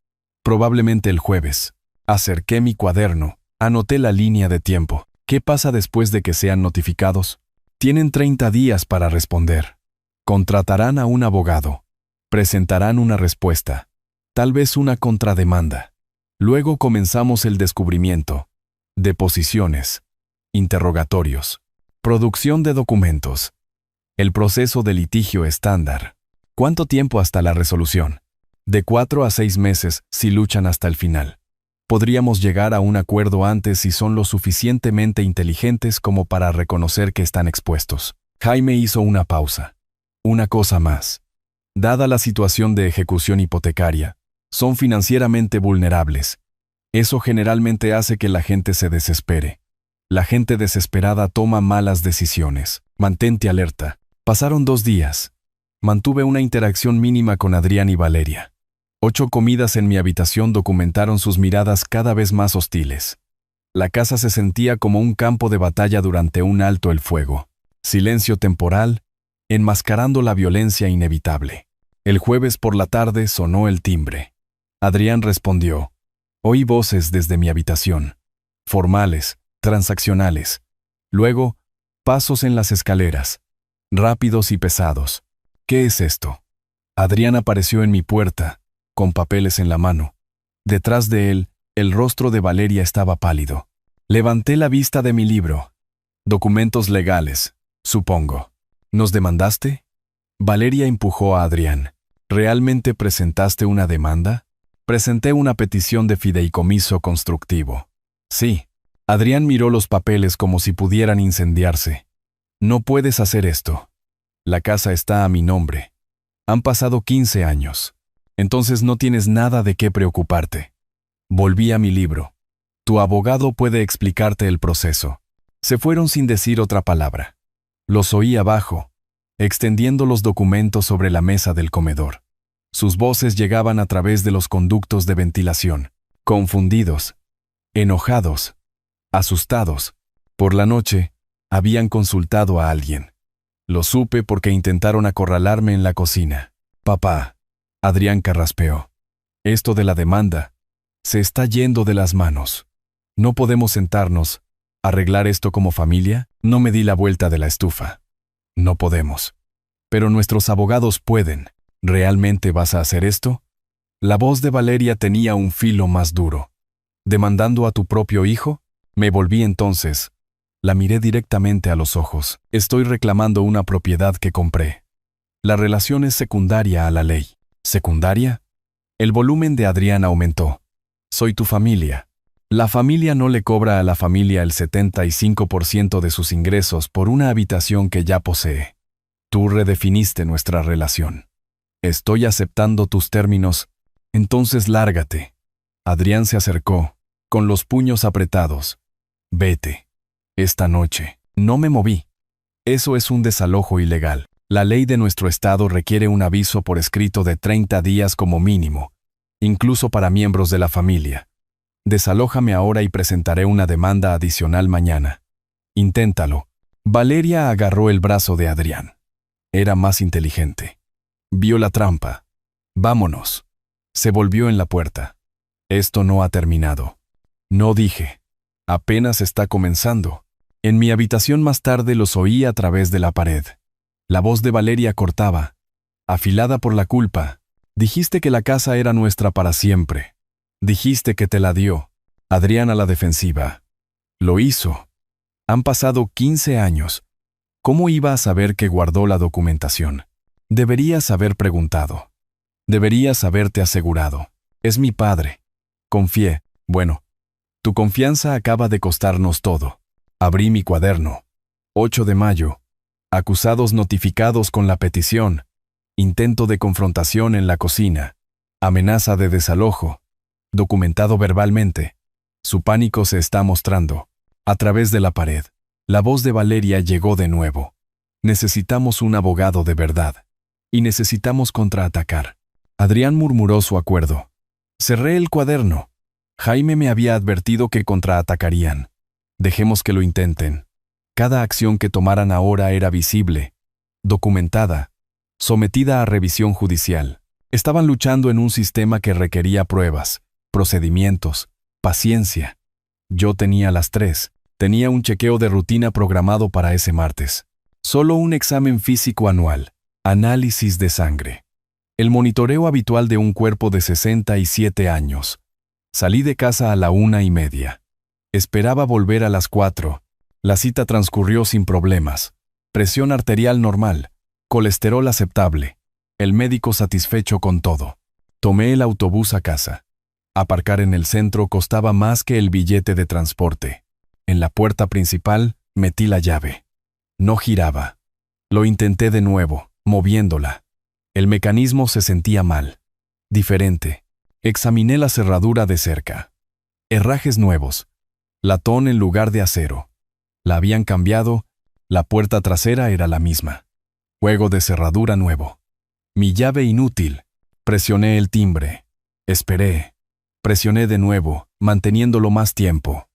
Probablemente el jueves. Acerqué mi cuaderno. Anoté la línea de tiempo. ¿Qué pasa después de que sean notificados? Tienen 30 días para responder. Contratarán a un abogado. Presentarán una respuesta. Tal vez una contrademanda. Luego comenzamos el descubrimiento. Deposiciones. Interrogatorios. Producción de documentos. El proceso de litigio estándar. ¿Cuánto tiempo hasta la resolución? De 4 a 6 meses si luchan hasta el final. Podríamos llegar a un acuerdo antes si son lo suficientemente inteligentes como para reconocer que están expuestos. Jaime hizo una pausa. Una cosa más. Dada la situación de ejecución hipotecaria, son financieramente vulnerables. Eso generalmente hace que la gente se desespere. La gente desesperada toma malas decisiones. Mantente alerta. Pasaron 2 días. Mantuve una interacción mínima con Adrián y Valeria. 8 comidas en mi habitación documentaron sus miradas cada vez más hostiles. La casa se sentía como un campo de batalla durante un alto el fuego. Silencio temporal, enmascarando la violencia inevitable. El jueves por la tarde sonó el timbre. Adrián respondió. Oí voces desde mi habitación. Formales, transaccionales. Luego, pasos en las escaleras. Rápidos y pesados. ¿Qué es esto? Adrián apareció en mi puerta, con papeles en la mano. Detrás de él, el rostro de Valeria estaba pálido. Levanté la vista de mi libro. Documentos legales, supongo. ¿Nos demandaste? Valeria empujó a Adrián. ¿Realmente presentaste una demanda? Presenté una petición de fideicomiso constructivo. Sí. Adrián miró los papeles como si pudieran incendiarse. No puedes hacer esto. La casa está a mi nombre. Han pasado 15 años. Entonces no tienes nada de qué preocuparte. Volví a mi libro. Tu abogado puede explicarte el proceso. Se fueron sin decir otra palabra. Los oí abajo, extendiendo los documentos sobre la mesa del comedor. Sus voces llegaban a través de los conductos de ventilación, confundidos, enojados, asustados. Por la noche, habían consultado a alguien. Lo supe porque intentaron acorralarme en la cocina. Papá, Adrián carraspeó. Esto de la demanda se está yendo de las manos. ¿No podemos sentarnos, arreglar esto como familia? No me di la vuelta de la estufa. No podemos. Pero nuestros abogados pueden. ¿Realmente vas a hacer esto? La voz de Valeria tenía un filo más duro. ¿Demandando a tu propio hijo? Me volví entonces. La miré directamente a los ojos. Estoy reclamando una propiedad que compré. La relación es secundaria a la ley. ¿Secundaria? El volumen de Adrián aumentó. Soy tu familia. La familia no le cobra a la familia el 75% de sus ingresos por una habitación que ya posee. Tú redefiniste nuestra relación. Estoy aceptando tus términos, entonces lárgate. Adrián se acercó, con los puños apretados. Vete. Esta noche. No me moví. Eso es un desalojo ilegal. La ley de nuestro estado requiere un aviso por escrito de 30 días como mínimo, incluso para miembros de la familia. Desalójame ahora y presentaré una demanda adicional mañana. Inténtalo. Valeria agarró el brazo de Adrián. Era más inteligente. Vio la trampa. Vámonos. Se volvió en la puerta. Esto no ha terminado. No dije. Apenas está comenzando. En mi habitación más tarde los oí a través de la pared. La voz de Valeria cortaba. Afilada por la culpa. Dijiste que la casa era nuestra para siempre. Dijiste que te la dio. Adrián a la defensiva. Lo hizo. Han pasado 15 años. ¿Cómo iba a saber que guardó la documentación? Deberías haber preguntado. Deberías haberte asegurado. Es mi padre. Confié. Bueno, tu confianza acaba de costarnos todo. Abrí mi cuaderno. 8 de mayo. Acusados notificados con la petición. Intento de confrontación en la cocina. Amenaza de desalojo. Documentado verbalmente. Su pánico se está mostrando. A través de la pared. La voz de Valeria llegó de nuevo. Necesitamos un abogado de verdad. Y necesitamos contraatacar. Adrián murmuró su acuerdo. Cerré el cuaderno. Jaime me había advertido que contraatacarían. Dejemos que lo intenten. Cada acción que tomaran ahora era visible, documentada, sometida a revisión judicial. Estaban luchando en un sistema que requería pruebas, procedimientos, paciencia. Yo tenía las tres. Tenía un chequeo de rutina programado para ese martes. Solo un examen físico anual. Análisis de sangre. El monitoreo habitual de un cuerpo de 67 años. Salí de casa a la 1:30. Esperaba volver a las 4. La cita transcurrió sin problemas. Presión arterial normal. Colesterol aceptable. El médico satisfecho con todo. Tomé el autobús a casa. Aparcar en el centro costaba más que el billete de transporte. En la puerta principal metí la llave. No giraba. Lo intenté de nuevo, moviéndola. El mecanismo se sentía mal. Diferente. Examiné la cerradura de cerca. Herrajes nuevos. Latón en lugar de acero. La habían cambiado. La puerta trasera era la misma. Juego de cerradura nuevo. Mi llave inútil. Presioné el timbre. Esperé. Presioné de nuevo, manteniéndolo más tiempo.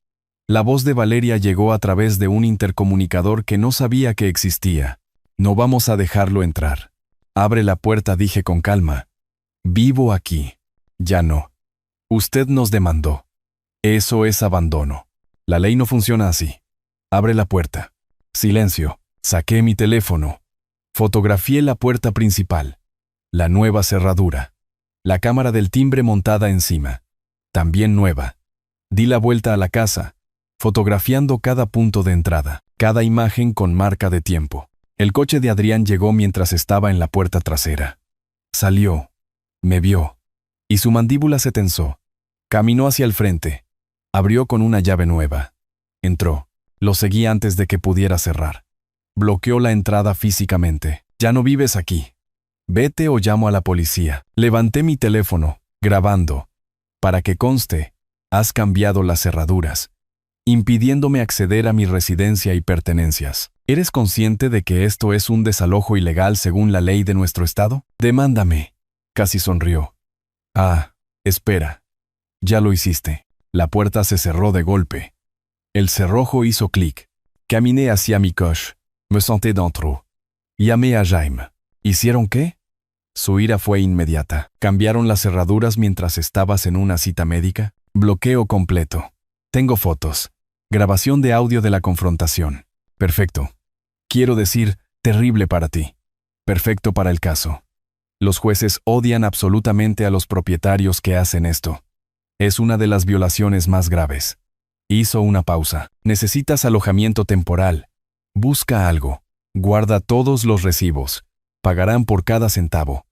La voz de Valeria llegó a través de un intercomunicador que no sabía que existía. No vamos a dejarlo entrar. Abre la puerta, dije con calma. Vivo aquí. Ya no. Usted nos demandó. Eso es abandono. La ley no funciona así. Abre la puerta. Silencio. Saqué mi teléfono. Fotografié la puerta principal. La nueva cerradura. La cámara del timbre montada encima. También nueva. Di la vuelta a la casa, fotografiando cada punto de entrada, cada imagen con marca de tiempo. El coche de Adrián llegó mientras estaba en la puerta trasera. Salió. Me vio. Y su mandíbula se tensó. Caminó hacia el frente. Abrió con una llave nueva. Entró. Lo seguí antes de que pudiera cerrar. Bloqueó la entrada físicamente. Ya no vives aquí. Vete o llamo a la policía. Levanté mi teléfono, grabando. Para que conste, has cambiado las cerraduras, impidiéndome acceder a mi residencia y pertenencias. ¿Eres consciente de que esto es un desalojo ilegal según la ley de nuestro estado? Demándame. Casi sonrió. Ah, espera. Ya lo hiciste. La puerta se cerró de golpe. El cerrojo hizo clic. Caminé hacia mi coche. Me senté dentro. Llamé a Jaime. ¿Hicieron qué? Su ira fue inmediata. ¿Cambiaron las cerraduras mientras estabas en una cita médica? Bloqueo completo. Tengo fotos. Grabación de audio de la confrontación. Perfecto. Quiero decir, terrible para ti. Perfecto para el caso. Los jueces odian absolutamente a los propietarios que hacen esto. Es una de las violaciones más graves. Hizo una pausa. Necesitas alojamiento temporal. Busca algo. Guarda todos los recibos. Pagarán por cada centavo.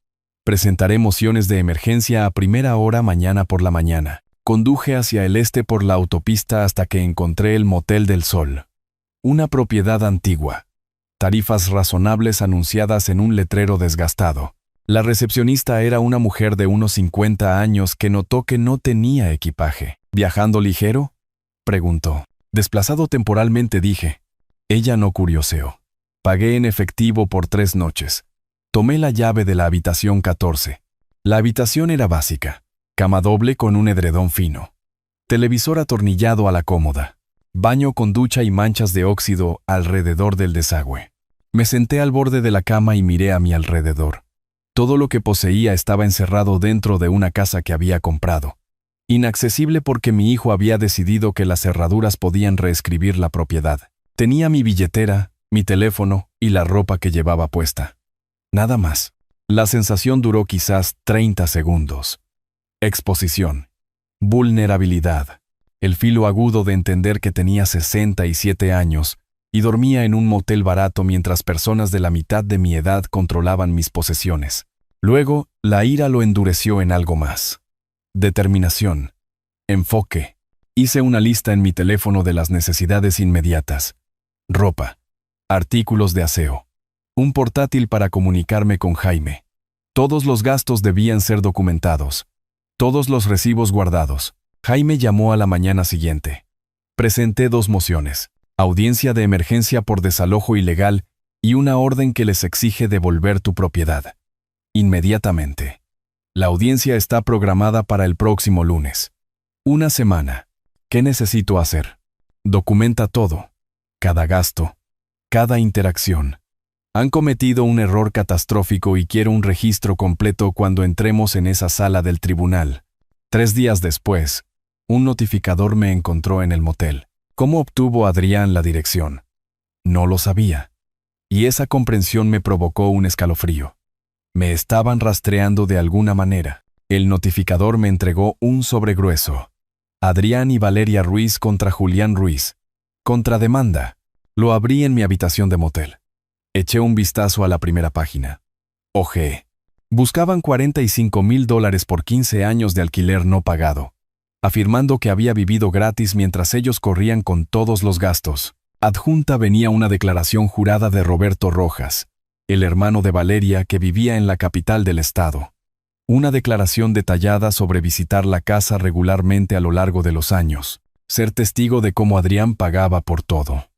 Presentaré mociones de emergencia a primera hora mañana por la mañana. Conduje hacia el este por la autopista hasta que encontré el Motel del Sol. Una propiedad antigua. Tarifas razonables anunciadas en un letrero desgastado. La recepcionista era una mujer de unos 50 años que notó que no tenía equipaje. ¿Viajando ligero?, preguntó. Desplazado temporalmente, dije. Ella no curioseó. Pagué en efectivo por 3 noches. Tomé la llave de la habitación 14. La habitación era básica. Cama doble con un edredón fino. Televisor atornillado a la cómoda. Baño con ducha y manchas de óxido alrededor del desagüe. Me senté al borde de la cama y miré a mi alrededor. Todo lo que poseía estaba encerrado dentro de una casa que había comprado. Inaccesible porque mi hijo había decidido que las cerraduras podían reescribir la propiedad. Tenía mi billetera, mi teléfono y la ropa que llevaba puesta. Nada más. La sensación duró quizás 30 segundos. Exposición. Vulnerabilidad. El filo agudo de entender que tenía 67 años y dormía en un motel barato mientras personas de la mitad de mi edad controlaban mis posesiones. Luego, la ira lo endureció en algo más. Determinación. Enfoque. Hice una lista en mi teléfono de las necesidades inmediatas. Ropa. Artículos de aseo. Un portátil para comunicarme con Jaime. Todos los gastos debían ser documentados. Todos los recibos guardados. Jaime llamó a la mañana siguiente. Presenté 2 mociones. Audiencia de emergencia por desalojo ilegal y una orden que les exige devolver tu propiedad. Inmediatamente. La audiencia está programada para el próximo lunes. 1 semana. ¿Qué necesito hacer? Documenta todo. Cada gasto, cada interacción. Han cometido un error catastrófico y quiero un registro completo cuando entremos en esa sala del tribunal. 3 días después, un notificador me encontró en el motel. ¿Cómo obtuvo Adrián la dirección? No lo sabía. Y esa comprensión me provocó un escalofrío. Me estaban rastreando de alguna manera. El notificador me entregó un sobre grueso. Adrián y Valeria Ruiz contra Julián Ruiz. Contrademanda. Lo abrí en mi habitación de motel. Eché un vistazo a la primera página. Ojeé. Buscaban $45,000 por 15 años de alquiler no pagado, afirmando que había vivido gratis mientras ellos corrían con todos los gastos. Adjunta venía una declaración jurada de Roberto Rojas, el hermano de Valeria que vivía en la capital del estado. Una declaración detallada sobre visitar la casa regularmente a lo largo de los años, ser testigo de cómo Adrián pagaba por todo.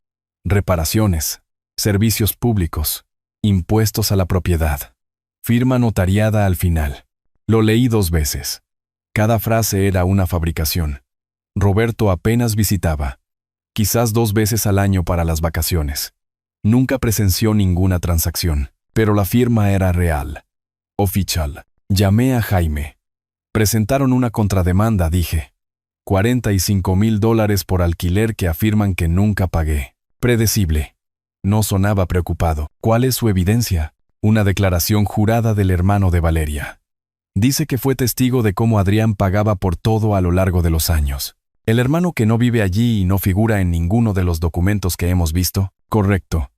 Reparaciones, servicios públicos, impuestos a la propiedad. Firma notariada al final. Lo leí 2 veces. Cada frase era una fabricación. Roberto apenas visitaba. Quizás 2 veces al año para las vacaciones. Nunca presenció ninguna transacción, pero la firma era real. Oficial. Llamé a Jaime. Presentaron una contrademanda, dije. $45,000 por alquiler que afirman que nunca pagué. Predecible. No sonaba preocupado. ¿Cuál es su evidencia? Una declaración jurada del hermano de Valeria. Dice que fue testigo de cómo Adrián pagaba por todo a lo largo de los años. ¿El hermano que no vive allí y no figura en ninguno de los documentos que hemos visto? Correcto.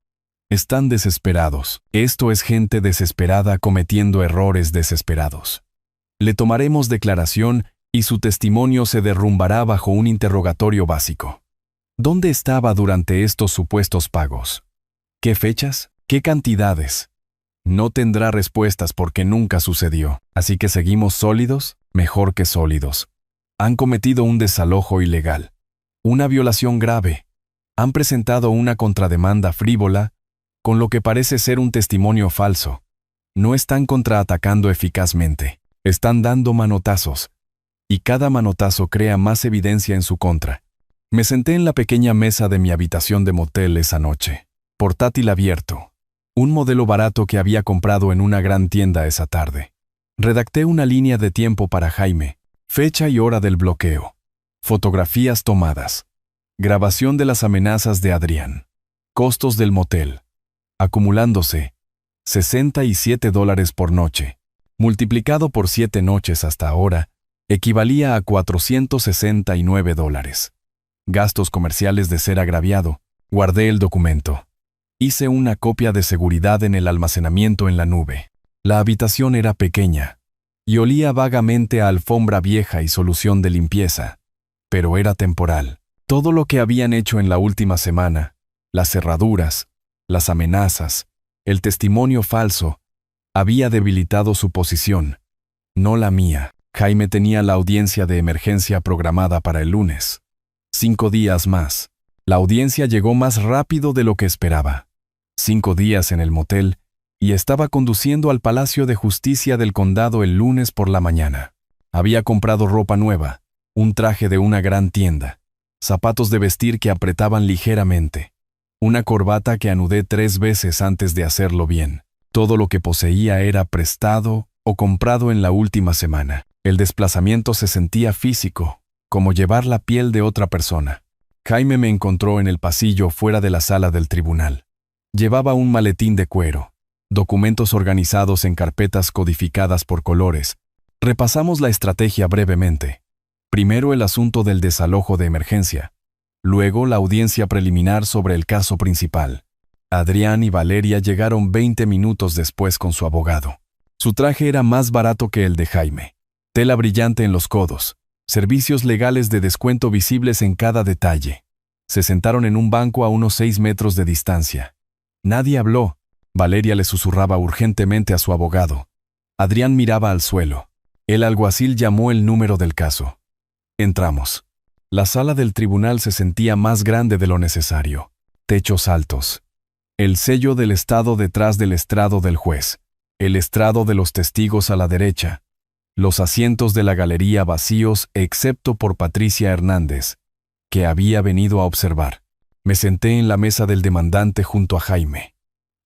Están desesperados. Esto es gente desesperada cometiendo errores desesperados. Le tomaremos declaración y su testimonio se derrumbará bajo un interrogatorio básico. ¿Dónde estaba durante estos supuestos pagos? ¿Qué fechas? ¿Qué cantidades? No tendrá respuestas porque nunca sucedió, así que seguimos sólidos, mejor que sólidos. Han cometido un desalojo ilegal, una violación grave. Han presentado una contrademanda frívola, con lo que parece ser un testimonio falso. No están contraatacando eficazmente, están dando manotazos, y cada manotazo crea más evidencia en su contra. Me senté en la pequeña mesa de mi habitación de motel esa noche, portátil abierto, un modelo barato que había comprado en una gran tienda esa tarde. Redacté una línea de tiempo para Jaime, fecha y hora del bloqueo, fotografías tomadas, grabación de las amenazas de Adrián, costos del motel, acumulándose, $67 por noche, multiplicado por 7 noches hasta ahora, equivalía a $469. Gastos comerciales de ser agraviado. Guardé el documento. Hice una copia de seguridad en el almacenamiento en la nube. La habitación era pequeña y olía vagamente a alfombra vieja y solución de limpieza, pero era temporal. Todo lo que habían hecho en la última semana, las cerraduras, las amenazas, el testimonio falso, había debilitado su posición, no la mía. Jaime tenía la audiencia de emergencia programada para el lunes. 5 días más. La audiencia llegó más rápido de lo que esperaba. 5 días en el motel y estaba conduciendo al Palacio de Justicia del Condado el lunes por la mañana. Había comprado ropa nueva, un traje de una gran tienda, zapatos de vestir que apretaban ligeramente, una corbata que anudé 3 veces antes de hacerlo bien. Todo lo que poseía era prestado o comprado en la última semana. El desplazamiento se sentía físico, como llevar la piel de otra persona. Jaime me encontró en el pasillo fuera de la sala del tribunal. Llevaba un maletín de cuero, documentos organizados en carpetas codificadas por colores. Repasamos la estrategia brevemente. Primero el asunto del desalojo de emergencia. Luego la audiencia preliminar sobre el caso principal. Adrián y Valeria llegaron 20 minutos después con su abogado. Su traje era más barato que el de Jaime. Tela brillante en los codos. Servicios legales de descuento visibles en cada detalle. Se sentaron en un banco a unos 6 metros de distancia. Nadie habló. Valeria le susurraba urgentemente a su abogado. Adrián miraba al suelo. El alguacil llamó el número del caso. Entramos. La sala del tribunal se sentía más grande de lo necesario. Techos altos. El sello del Estado detrás del estrado del juez. El estrado de los testigos a la derecha. Los asientos de la galería vacíos excepto por Patricia Hernández, que había venido a observar. Me senté en la mesa del demandante junto a Jaime.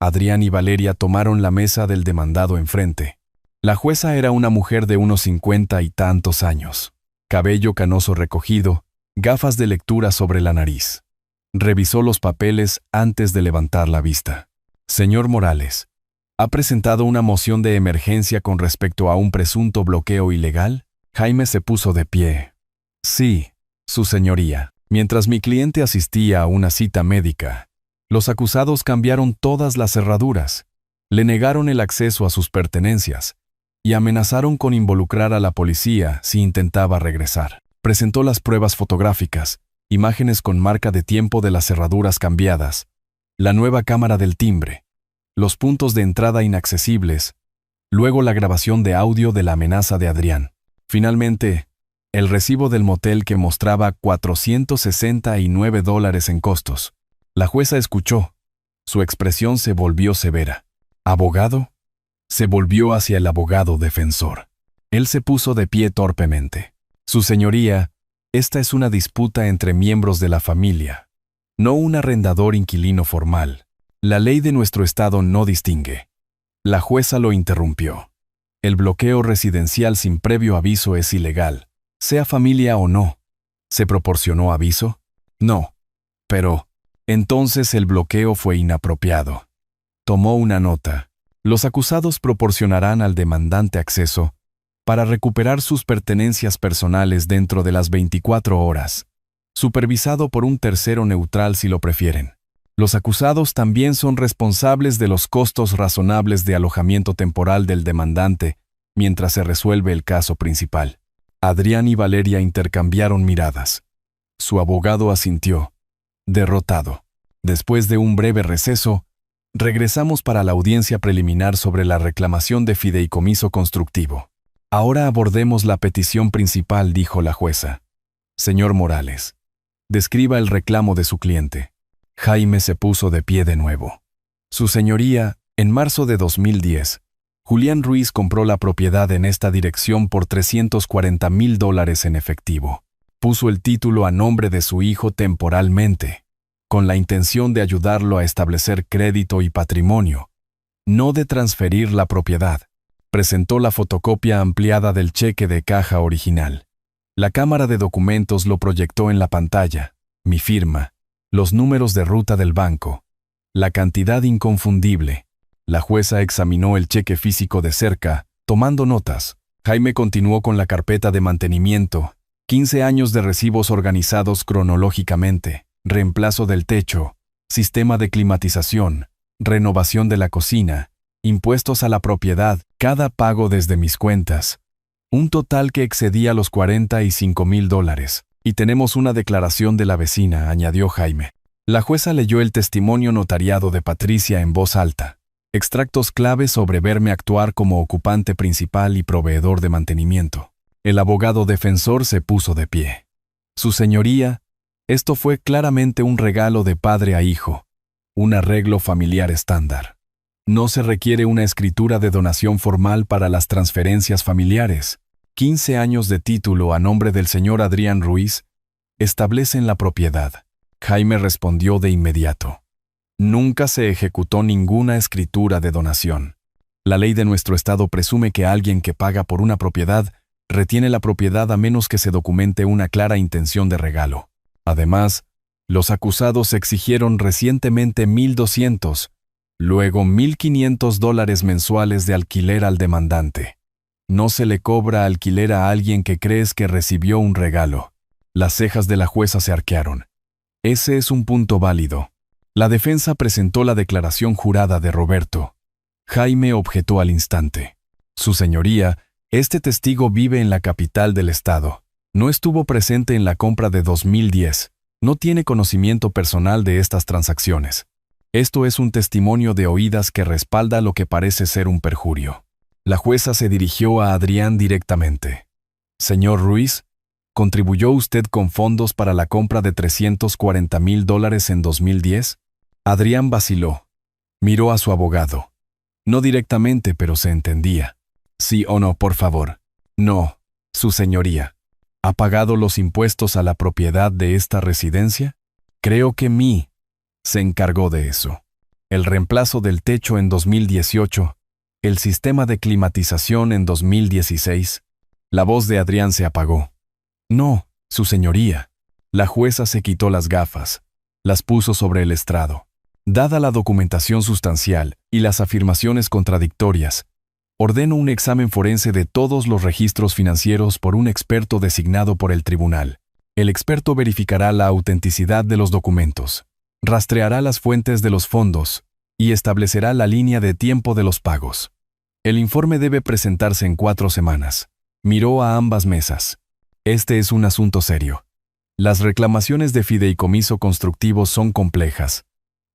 Adrián y Valeria tomaron la mesa del demandado enfrente. La jueza era una mujer de unos 50 y tantos años. Cabello canoso recogido, gafas de lectura sobre la nariz. Revisó los papeles antes de levantar la vista. Señor Morales, ¿ha presentado una moción de emergencia con respecto a un presunto bloqueo ilegal? Jaime se puso de pie. Sí, su señoría. Mientras mi cliente asistía a una cita médica, los acusados cambiaron todas las cerraduras, le negaron el acceso a sus pertenencias y amenazaron con involucrar a la policía si intentaba regresar. Presentó las pruebas fotográficas, imágenes con marca de tiempo de las cerraduras cambiadas, la nueva cámara del timbre, los puntos de entrada inaccesibles, luego la grabación de audio de la amenaza de Adrián. Finalmente, el recibo del motel que mostraba $469 en costos. La jueza escuchó. Su expresión se volvió severa. ¿Abogado? Se volvió hacia el abogado defensor. Él se puso de pie torpemente. Su señoría, esta es una disputa entre miembros de la familia, no un arrendador-inquilino formal. La ley de nuestro estado no distingue. La jueza lo interrumpió. El bloqueo residencial sin previo aviso es ilegal, sea familia o no. ¿Se proporcionó aviso? No. Pero, entonces el bloqueo fue inapropiado. Tomó una nota. Los acusados proporcionarán al demandante acceso para recuperar sus pertenencias personales dentro de las 24 horas, supervisado por un tercero neutral si lo prefieren. Los acusados también son responsables de los costos razonables de alojamiento temporal del demandante mientras se resuelve el caso principal. Adrián y Valeria intercambiaron miradas. Su abogado asintió, derrotado. Después de un breve receso, regresamos para la audiencia preliminar sobre la reclamación de fideicomiso constructivo. Ahora abordemos la petición principal, dijo la jueza. Señor Morales, describa el reclamo de su cliente. Jaime se puso de pie de nuevo. Su señoría, en marzo de 2010, Julián Ruiz compró la propiedad en esta dirección por $340,000 en efectivo. Puso el título a nombre de su hijo temporalmente, con la intención de ayudarlo a establecer crédito y patrimonio, no de transferir la propiedad. Presentó la fotocopia ampliada del cheque de caja original. La cámara de documentos lo proyectó en la pantalla, mi firma, los números de ruta del banco, la cantidad inconfundible. La jueza examinó el cheque físico de cerca, tomando notas. Jaime continuó con la carpeta de mantenimiento, 15 años de recibos organizados cronológicamente, reemplazo del techo, sistema de climatización, renovación de la cocina, impuestos a la propiedad, cada pago desde mis cuentas. Un total que excedía los $45,000. Y tenemos una declaración de la vecina, añadió Jaime. La jueza leyó el testimonio notariado de Patricia en voz alta. Extractos clave sobre verme actuar como ocupante principal y proveedor de mantenimiento. El abogado defensor se puso de pie. Su señoría, esto fue claramente un regalo de padre a hijo, un arreglo familiar estándar. No se requiere una escritura de donación formal para las transferencias familiares. 15 años de título a nombre del señor Adrián Ruiz establecen la propiedad. Jaime respondió de inmediato. Nunca se ejecutó ninguna escritura de donación. La ley de nuestro estado presume que alguien que paga por una propiedad retiene la propiedad a menos que se documente una clara intención de regalo. Además, los acusados exigieron recientemente $1,200, luego $1,500 mensuales de alquiler al demandante. No se le cobra alquiler a alguien que crees que recibió un regalo. Las cejas de la jueza se arquearon. Ese es un punto válido. La defensa presentó la declaración jurada de Roberto. Jaime objetó al instante. Su señoría, este testigo vive en la capital del estado. No estuvo presente en la compra de 2010. No tiene conocimiento personal de estas transacciones. Esto es un testimonio de oídas que respalda lo que parece ser un perjurio. La jueza se dirigió a Adrián directamente. Señor Ruiz, ¿contribuyó usted con fondos para la compra de $340,000 en 2010? Adrián vaciló. Miró a su abogado. No directamente, pero se entendía. Sí o no, por favor. No, su señoría. ¿Ha pagado los impuestos a la propiedad de esta residencia? Creo que Se encargó de eso. El reemplazo del techo en 2018, el sistema de climatización en 2016. La voz de Adrián se apagó. No, su señoría. La jueza se quitó las gafas, las puso sobre el estrado. Dada la documentación sustancial y las afirmaciones contradictorias, ordeno un examen forense de todos los registros financieros por un experto designado por el tribunal. El experto verificará la autenticidad de los documentos, rastreará las fuentes de los fondos y establecerá la línea de tiempo de los pagos. El informe debe presentarse en 4 semanas. Miró a ambas mesas. Este es un asunto serio. Las reclamaciones de fideicomiso constructivo son complejas.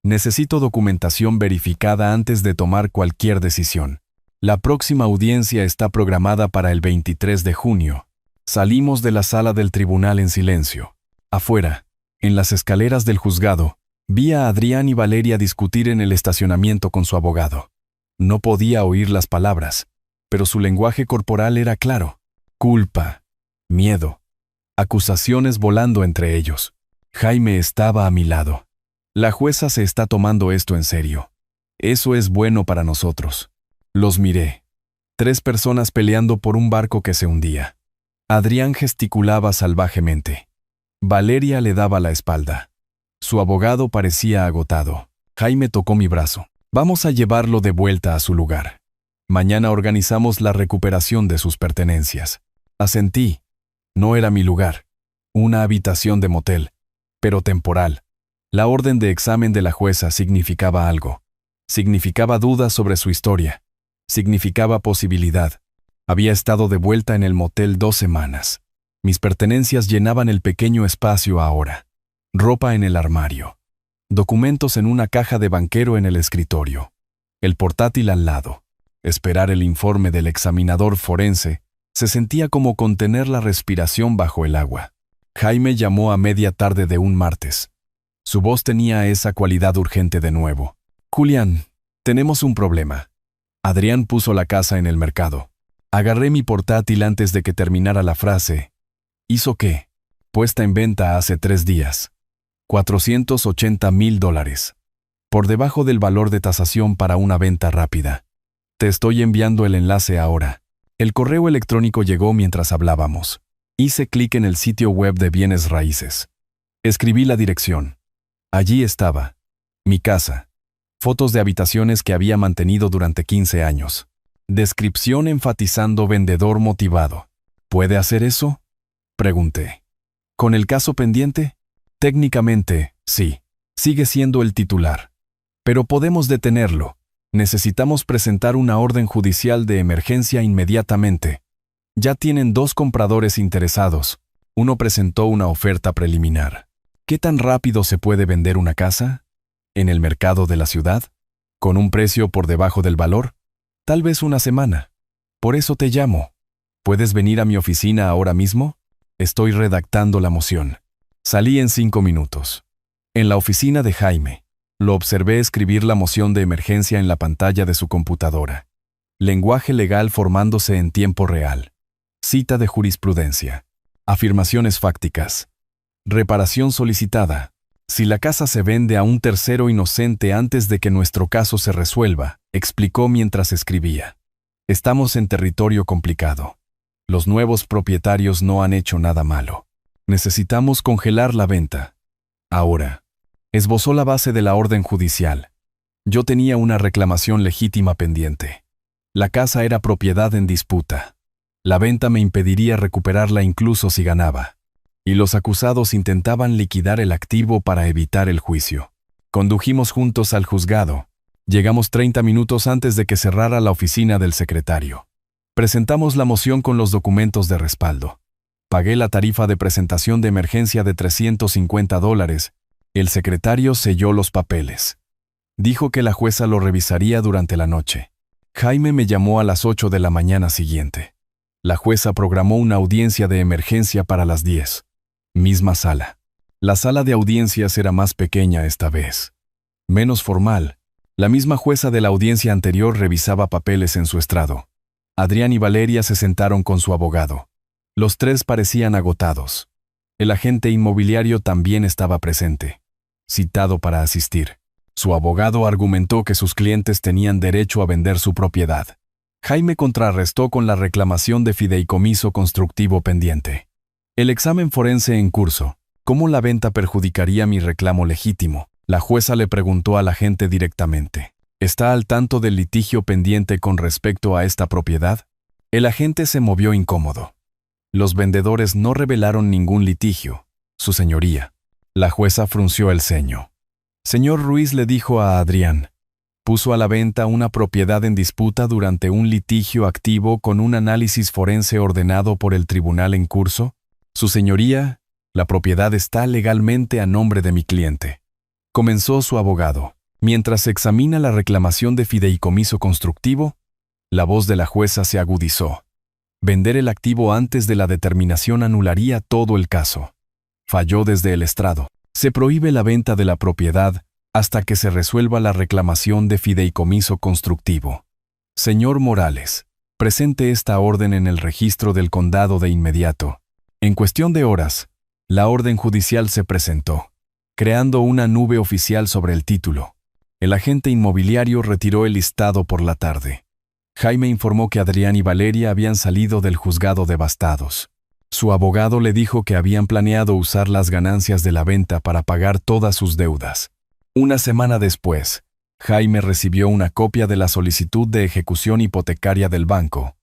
Necesito documentación verificada antes de tomar cualquier decisión. La próxima audiencia está programada para el 23 de junio. Salimos de la sala del tribunal en silencio. Afuera, en las escaleras del juzgado, vi a Adrián y Valeria discutir en el estacionamiento con su abogado. No podía oír las palabras, pero su lenguaje corporal era claro. Culpa, miedo, acusaciones volando entre ellos. Jaime estaba a mi lado. La jueza se está tomando esto en serio. Eso es bueno para nosotros. Los miré. 3 personas peleando por un barco que se hundía. Adrián gesticulaba salvajemente. Valeria le daba la espalda. Su abogado parecía agotado. Jaime tocó mi brazo. Vamos a llevarlo de vuelta a su lugar. Mañana organizamos la recuperación de sus pertenencias. Asentí. No era mi lugar. Una habitación de motel, pero temporal. La orden de examen de la jueza significaba algo. Significaba dudas sobre su historia. Significaba posibilidad. Había estado de vuelta en el motel 2 semanas. Mis pertenencias llenaban el pequeño espacio ahora. Ropa en el armario. Documentos en una caja de banquero en el escritorio. El portátil al lado. Esperar el informe del examinador forense se sentía como contener la respiración bajo el agua. Jaime llamó a media tarde de un martes. Su voz tenía esa cualidad urgente de nuevo. Julián, tenemos un problema. Adrián puso la casa en el mercado. Agarré mi portátil antes de que terminara la frase. ¿Hizo qué? Puesta en venta hace 3 días. $480,000. Por debajo del valor de tasación para una venta rápida. Te estoy enviando el enlace ahora. El correo electrónico llegó mientras hablábamos. Hice clic en el sitio web de bienes raíces. Escribí la dirección. Allí estaba. Mi casa. Fotos de habitaciones que había mantenido durante 15 años. Descripción enfatizando vendedor motivado. ¿Puede hacer eso? Pregunté. ¿Con el caso pendiente? Técnicamente, sí. Sigue siendo el titular. Pero podemos detenerlo. Necesitamos presentar una orden judicial de emergencia inmediatamente. Ya tienen 2 compradores interesados. Uno presentó una oferta preliminar. ¿Qué tan rápido se puede vender una casa? ¿En el mercado de la ciudad? ¿Con un precio por debajo del valor? Tal vez una semana. Por eso te llamo. ¿Puedes venir a mi oficina ahora mismo? Estoy redactando la moción. Salí en 5 minutos. En la oficina de Jaime. Lo observé escribir la moción de emergencia en la pantalla de su computadora. Lenguaje legal formándose en tiempo real. Cita de jurisprudencia. Afirmaciones fácticas. Reparación solicitada. Si la casa se vende a un tercero inocente antes de que nuestro caso se resuelva, explicó mientras escribía. Estamos en territorio complicado. Los nuevos propietarios no han hecho nada malo. Necesitamos congelar la venta. Ahora. Esbozó la base de la orden judicial. Yo tenía una reclamación legítima pendiente. La casa era propiedad en disputa. La venta me impediría recuperarla incluso si ganaba. Y los acusados intentaban liquidar el activo para evitar el juicio. Condujimos juntos al juzgado. Llegamos 30 minutos antes de que cerrara la oficina del secretario. Presentamos la moción con los documentos de respaldo. Pagué la tarifa de presentación de emergencia de $350. El secretario selló los papeles. Dijo que la jueza lo revisaría durante la noche. Jaime me llamó a las 8 de la mañana siguiente. La jueza programó una audiencia de emergencia para las 10. Misma sala. La sala de audiencias era más pequeña esta vez. Menos formal. La misma jueza de la audiencia anterior revisaba papeles en su estrado. Adrián y Valeria se sentaron con su abogado. Los 3 parecían agotados. El agente inmobiliario también estaba presente. citado para asistir. Su abogado argumentó que sus clientes tenían derecho a vender su propiedad. Jaime contrarrestó con la reclamación de fideicomiso constructivo pendiente. El examen forense en curso. ¿Cómo la venta perjudicaría mi reclamo legítimo? La jueza le preguntó al agente directamente. ¿Está al tanto del litigio pendiente con respecto a esta propiedad? El agente se movió incómodo. Los vendedores no revelaron ningún litigio, su señoría. La jueza frunció el ceño. Señor Ruiz, le dijo a Adrián. Puso a la venta una propiedad en disputa durante un litigio activo con un análisis forense ordenado por el tribunal en curso. Su señoría, la propiedad está legalmente a nombre de mi cliente. Comenzó su abogado. Mientras se examina la reclamación de fideicomiso constructivo, la voz de la jueza se agudizó. Vender el activo antes de la determinación anularía todo el caso. Falló desde el estrado. Se prohíbe la venta de la propiedad hasta que se resuelva la reclamación de fideicomiso constructivo. Señor Morales, presente esta orden en el registro del condado de inmediato. En cuestión de horas, la orden judicial se presentó, creando una nube oficial sobre el título. El agente inmobiliario retiró el listado por la tarde. Jaime informó que Adrián y Valeria habían salido del juzgado devastados. Su abogado le dijo que habían planeado usar las ganancias de la venta para pagar todas sus deudas. Una semana después, Jaime recibió una copia de la solicitud de ejecución hipotecaria del banco.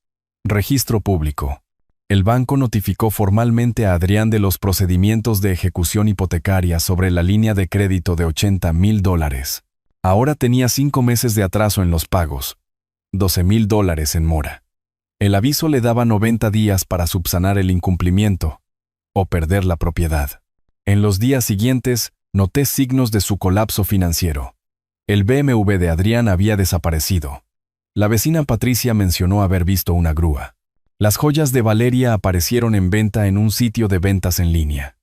Registro público. El banco notificó formalmente a Adrián de los procedimientos de ejecución hipotecaria sobre la línea de crédito de $80,000. Ahora tenía 5 meses de atraso en los pagos, $12,000 en mora. El aviso le daba 90 días para subsanar el incumplimiento o perder la propiedad. En los días siguientes, noté signos de su colapso financiero. El BMW de Adrián había desaparecido. La vecina Patricia mencionó haber visto una grúa. Las joyas de Valeria aparecieron en venta en un sitio de ventas en línea.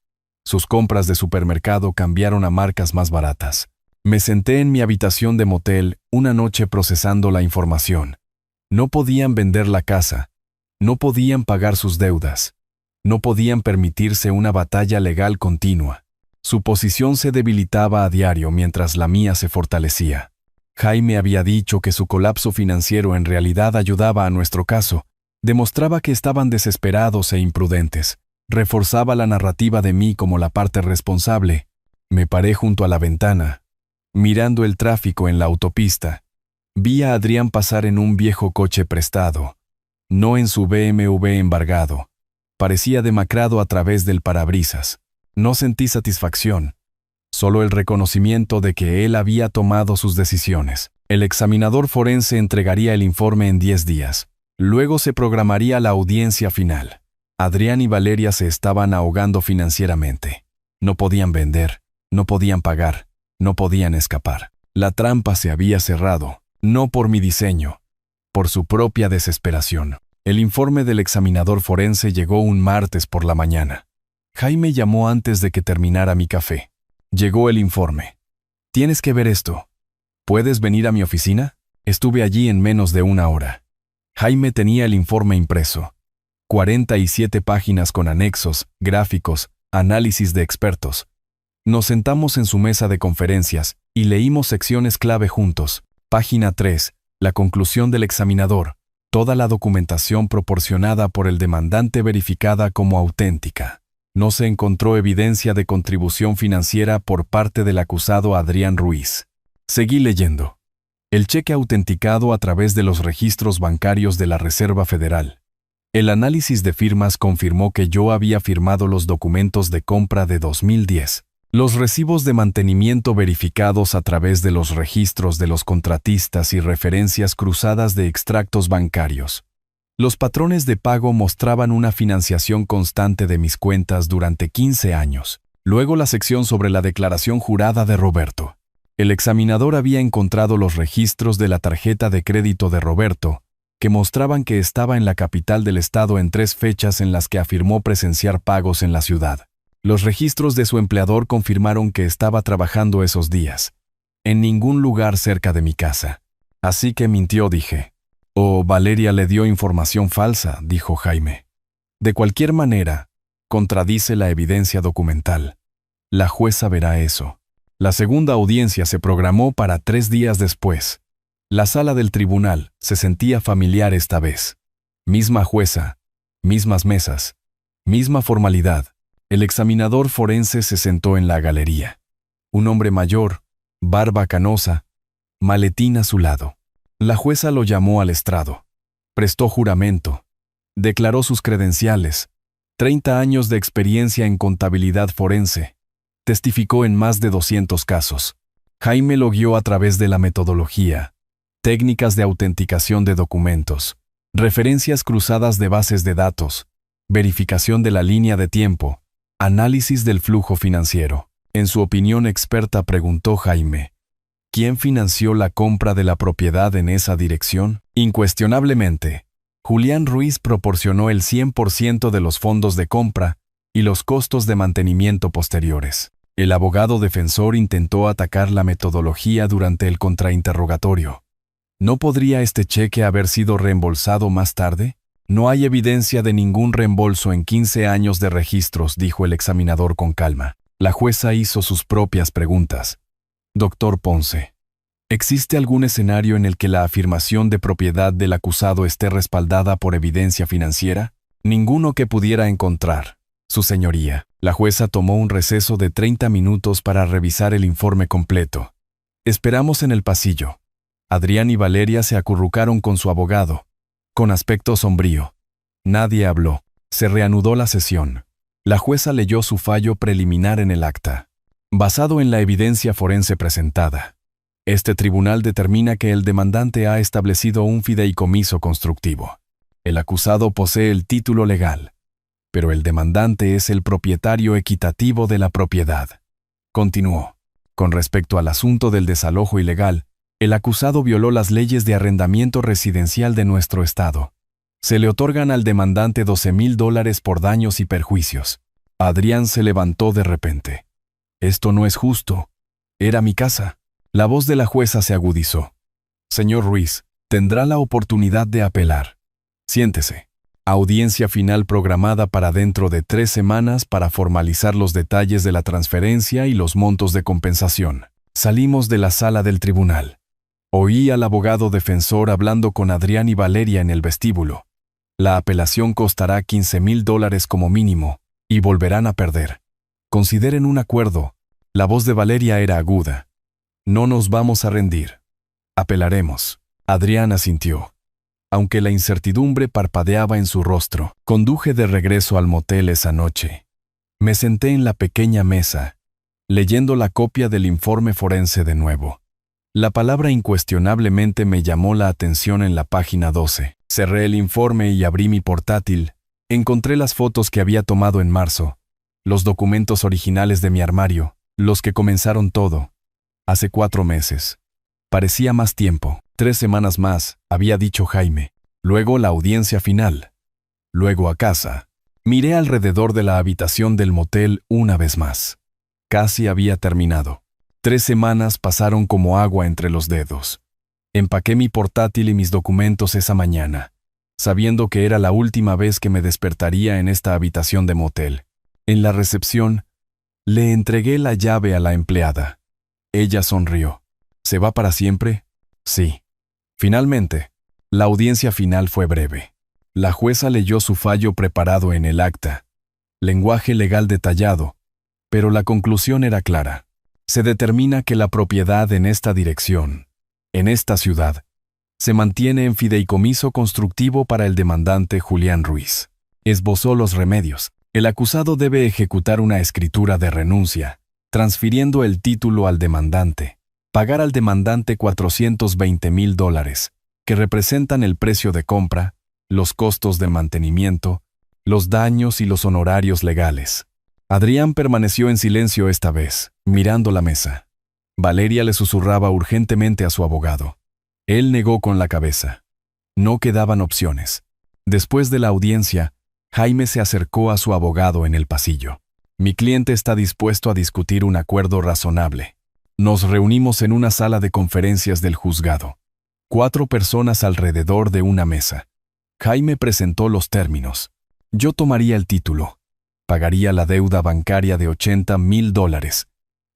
Sus compras de supermercado cambiaron a marcas más baratas. Me senté en mi habitación de motel una noche procesando la información. No podían vender la casa, no podían pagar sus deudas, no podían permitirse una batalla legal continua. Su posición se debilitaba a diario mientras la mía se fortalecía. Jaime había dicho que su colapso financiero en realidad ayudaba a nuestro caso, demostraba que estaban desesperados e imprudentes, reforzaba la narrativa de mí como la parte responsable. Me paré junto a la ventana, mirando el tráfico en la autopista. Vi a Adrián pasar en un viejo coche prestado, no en su BMW embargado. Parecía demacrado a través del parabrisas. No sentí satisfacción, solo el reconocimiento de que él había tomado sus decisiones. El examinador forense entregaría el informe en 10 días. Luego se programaría la audiencia final. Adrián y Valeria se estaban ahogando financieramente. No podían vender, no podían pagar, no podían escapar. La trampa se había cerrado, no por mi diseño, por su propia desesperación. El informe del examinador forense llegó un martes por la mañana. Jaime llamó antes de que terminara mi café. Llegó el informe. Tienes que ver esto. ¿Puedes venir a mi oficina? Estuve allí en menos de 1 hora. Jaime tenía el informe impreso. 47 páginas con anexos, gráficos, análisis de expertos. Nos sentamos en su mesa de conferencias y leímos secciones clave juntos. Página 3, la conclusión del examinador. Toda la documentación proporcionada por el demandante verificada como auténtica. No se encontró evidencia de contribución financiera por parte del acusado Adrián Ruiz. Seguí leyendo. El cheque autenticado a través de los registros bancarios de la Reserva Federal. El análisis de firmas confirmó que yo había firmado los documentos de compra de 2010. Los recibos de mantenimiento verificados a través de los registros de los contratistas y referencias cruzadas de extractos bancarios. Los patrones de pago mostraban una financiación constante de mis cuentas durante 15 años. Luego la sección sobre la declaración jurada de Roberto. El examinador había encontrado los registros de la tarjeta de crédito de Roberto, que mostraban que estaba en la capital del estado en 3 fechas en las que afirmó presenciar pagos en la ciudad. Los registros de su empleador confirmaron que estaba trabajando esos días, en ningún lugar cerca de mi casa. Así que mintió, dije. O Valeria le dio información falsa, dijo Jaime. De cualquier manera, contradice la evidencia documental. La jueza verá eso. La segunda audiencia se programó para 3 días después. La sala del tribunal se sentía familiar esta vez. Misma jueza, mismas mesas, misma formalidad. El examinador forense se sentó en la galería. Un hombre mayor, barba canosa, maletín a su lado. La jueza lo llamó al estrado. Prestó juramento. Declaró sus credenciales. 30 años de experiencia en contabilidad forense. Testificó en más de 200 casos. Jaime lo guió a través de la metodología, técnicas de autenticación de documentos, referencias cruzadas de bases de datos, verificación de la línea de tiempo, análisis del flujo financiero. En su opinión experta preguntó Jaime, ¿quién financió la compra de la propiedad en esa dirección? Incuestionablemente, Julián Ruiz proporcionó el 100% de los fondos de compra y los costos de mantenimiento posteriores. El abogado defensor intentó atacar la metodología durante el contrainterrogatorio. ¿No podría este cheque haber sido reembolsado más tarde? No hay evidencia de ningún reembolso en 15 años de registros, dijo el examinador con calma. La jueza hizo sus propias preguntas. Doctor Ponce, ¿existe algún escenario en el que la afirmación de propiedad del acusado esté respaldada por evidencia financiera? Ninguno que pudiera encontrar. Su señoría. La jueza tomó un receso de 30 minutos para revisar el informe completo. Esperamos en el pasillo. Adrián y Valeria se acurrucaron con su abogado, con aspecto sombrío. Nadie habló. Se reanudó la sesión. La jueza leyó su fallo preliminar en el acta. Basado en la evidencia forense presentada, este tribunal determina que el demandante ha establecido un fideicomiso constructivo. El acusado posee el título legal, pero el demandante es el propietario equitativo de la propiedad. Continuó. Con respecto al asunto del desalojo ilegal, el acusado violó las leyes de arrendamiento residencial de nuestro estado. Se le otorgan al demandante $12,000 por daños y perjuicios. Adrián se levantó de repente. Esto no es justo. Era mi casa. La voz de la jueza se agudizó. Señor Ruiz, tendrá la oportunidad de apelar. Siéntese. Audiencia final programada para dentro de 3 semanas para formalizar los detalles de la transferencia y los montos de compensación. Salimos de la sala del tribunal. Oí al abogado defensor hablando con Adrián y Valeria en el vestíbulo. La apelación costará $15,000 como mínimo, y volverán a perder. Consideren un acuerdo. La voz de Valeria era aguda. No nos vamos a rendir. Apelaremos. Adrián asintió. Aunque la incertidumbre parpadeaba en su rostro, conduje de regreso al motel esa noche. Me senté en la pequeña mesa, leyendo la copia del informe forense de nuevo. La palabra incuestionablemente me llamó la atención en la página 12. Cerré el informe y abrí mi portátil. Encontré las fotos que había tomado en marzo, los documentos originales de mi armario, los que comenzaron todo. Hace 4 meses. Parecía más tiempo. 3 semanas más, había dicho Jaime. Luego la audiencia final. Luego a casa. Miré alrededor de la habitación del motel una vez más. Casi había terminado. 3 semanas pasaron como agua entre los dedos. Empaqué mi portátil y mis documentos esa mañana, sabiendo que era la última vez que me despertaría en esta habitación de motel. En la recepción, le entregué la llave a la empleada. Ella sonrió. ¿Se va para siempre? Sí. Finalmente, la audiencia final fue breve. La jueza leyó su fallo preparado en el acta. Lenguaje legal detallado, pero la conclusión era clara. Se determina que la propiedad en esta dirección, en esta ciudad, se mantiene en fideicomiso constructivo para el demandante Julián Ruiz. Esbozó los remedios. El acusado debe ejecutar una escritura de renuncia, transfiriendo el título al demandante. Pagar al demandante $420,000, que representan el precio de compra, los costos de mantenimiento, los daños y los honorarios legales. Adrián permaneció en silencio esta vez, mirando la mesa. Valeria le susurraba urgentemente a su abogado. Él negó con la cabeza. No quedaban opciones. Después de la audiencia, Jaime se acercó a su abogado en el pasillo. Mi cliente está dispuesto a discutir un acuerdo razonable. Nos reunimos en una sala de conferencias del juzgado. 4 personas alrededor de una mesa. Jaime presentó los términos. Yo tomaría el título. Pagaría la deuda bancaria de $80,000.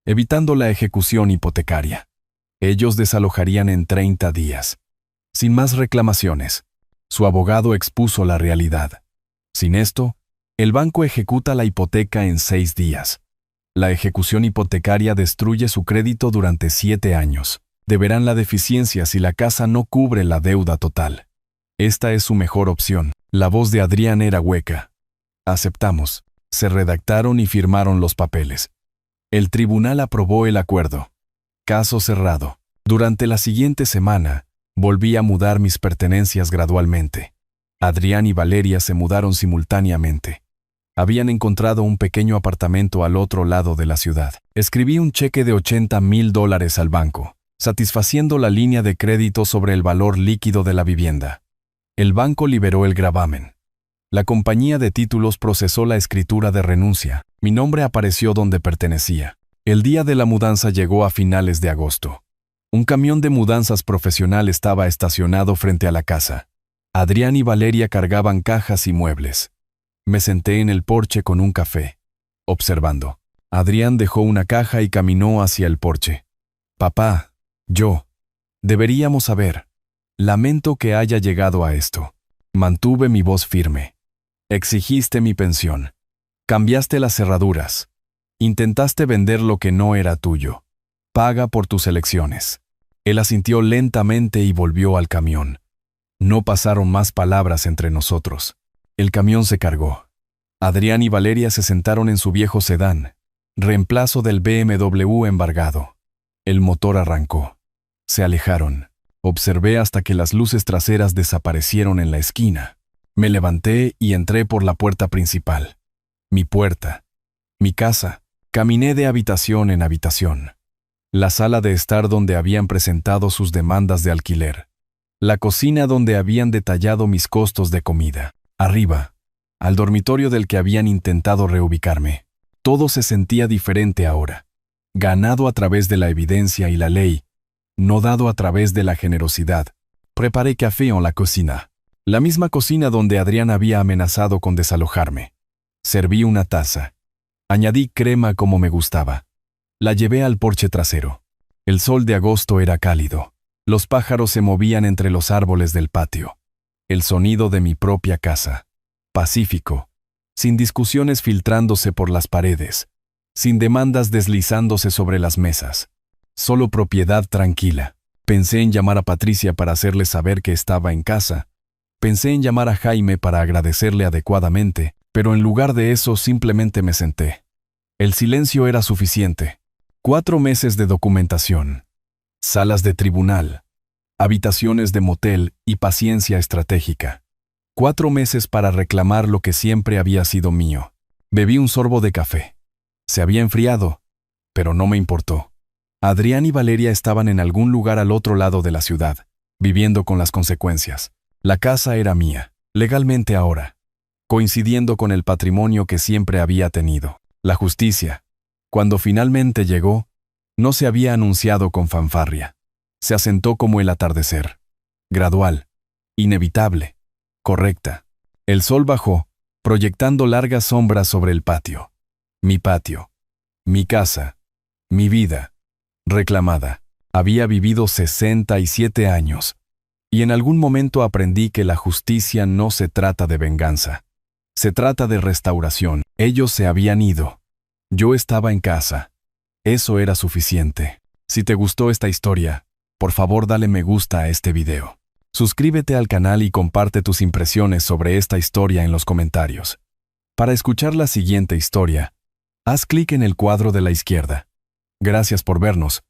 evitando la ejecución hipotecaria. Ellos desalojarían en 30 días. Sin más reclamaciones. Su abogado expuso la realidad. Sin esto, el banco ejecuta la hipoteca en 6 días. La ejecución hipotecaria destruye su crédito durante 7 años. Deberán la deficiencia si la casa no cubre la deuda total. Esta es su mejor opción. La voz de Adrián era hueca. Aceptamos. Se redactaron y firmaron los papeles. El tribunal aprobó el acuerdo. Caso cerrado. Durante la siguiente semana, volví a mudar mis pertenencias gradualmente. Adrián y Valeria se mudaron simultáneamente. Habían encontrado un pequeño apartamento al otro lado de la ciudad. Escribí un cheque de $80,000 al banco, satisfaciendo la línea de crédito sobre el valor líquido de la vivienda. El banco liberó el gravamen. La compañía de títulos procesó la escritura de renuncia. Mi nombre apareció donde pertenecía. El día de la mudanza llegó a finales de agosto. Un camión de mudanzas profesional estaba estacionado frente a la casa. Adrián y Valeria cargaban cajas y muebles. Me senté en el porche con un café, observando. Adrián dejó una caja y caminó hacia el porche. Papá, deberíamos saber. Lamento que haya llegado a esto. Mantuve mi voz firme. Exigiste mi pensión. Cambiaste las cerraduras. Intentaste vender lo que no era tuyo. Paga por tus elecciones. Él asintió lentamente y volvió al camión. No pasaron más palabras entre nosotros. El camión se cargó. Adrián y Valeria se sentaron en su viejo sedán, reemplazo del BMW embargado. El motor arrancó. Se alejaron. Observé hasta que las luces traseras desaparecieron en la esquina. Me levanté y entré por la puerta principal. Mi puerta. Mi casa. Caminé de habitación en habitación. La sala de estar donde habían presentado sus demandas de alquiler. La cocina donde habían detallado mis costos de comida. Arriba, al dormitorio del que habían intentado reubicarme. Todo se sentía diferente ahora. Ganado a través de la evidencia y la ley, no dado a través de la generosidad. Preparé café en la cocina. La misma cocina donde Adrián había amenazado con desalojarme. Serví una taza. Añadí crema como me gustaba. La llevé al porche trasero. El sol de agosto era cálido. Los pájaros se movían entre los árboles del patio. El sonido de mi propia casa. Pacífico. Sin discusiones filtrándose por las paredes. Sin demandas deslizándose sobre las mesas. Solo propiedad tranquila. Pensé en llamar a Patricia para hacerle saber que estaba en casa. Pensé en llamar a Jaime para agradecerle adecuadamente, pero en lugar de eso simplemente me senté. El silencio era suficiente. 4 meses de documentación. Salas de tribunal. Habitaciones de motel y paciencia estratégica. 4 meses para reclamar lo que siempre había sido mío. Bebí un sorbo de café. Se había enfriado, pero no me importó. Adrián y Valeria estaban en algún lugar al otro lado de la ciudad, viviendo con las consecuencias. La casa era mía, legalmente ahora, coincidiendo con el patrimonio que siempre había tenido. La justicia, cuando finalmente llegó, no se había anunciado con fanfarria. Se asentó como el atardecer. Gradual, inevitable, correcta. El sol bajó, proyectando largas sombras sobre el patio. Mi patio. Mi casa. Mi vida. Reclamada. Había vivido 67 años. Y en algún momento aprendí que la justicia no se trata de venganza. Se trata de restauración. Ellos se habían ido. Yo estaba en casa. Eso era suficiente. Si te gustó esta historia, por favor dale me gusta a este video. Suscríbete al canal y comparte tus impresiones sobre esta historia en los comentarios. Para escuchar la siguiente historia, haz clic en el cuadro de la izquierda. Gracias por vernos.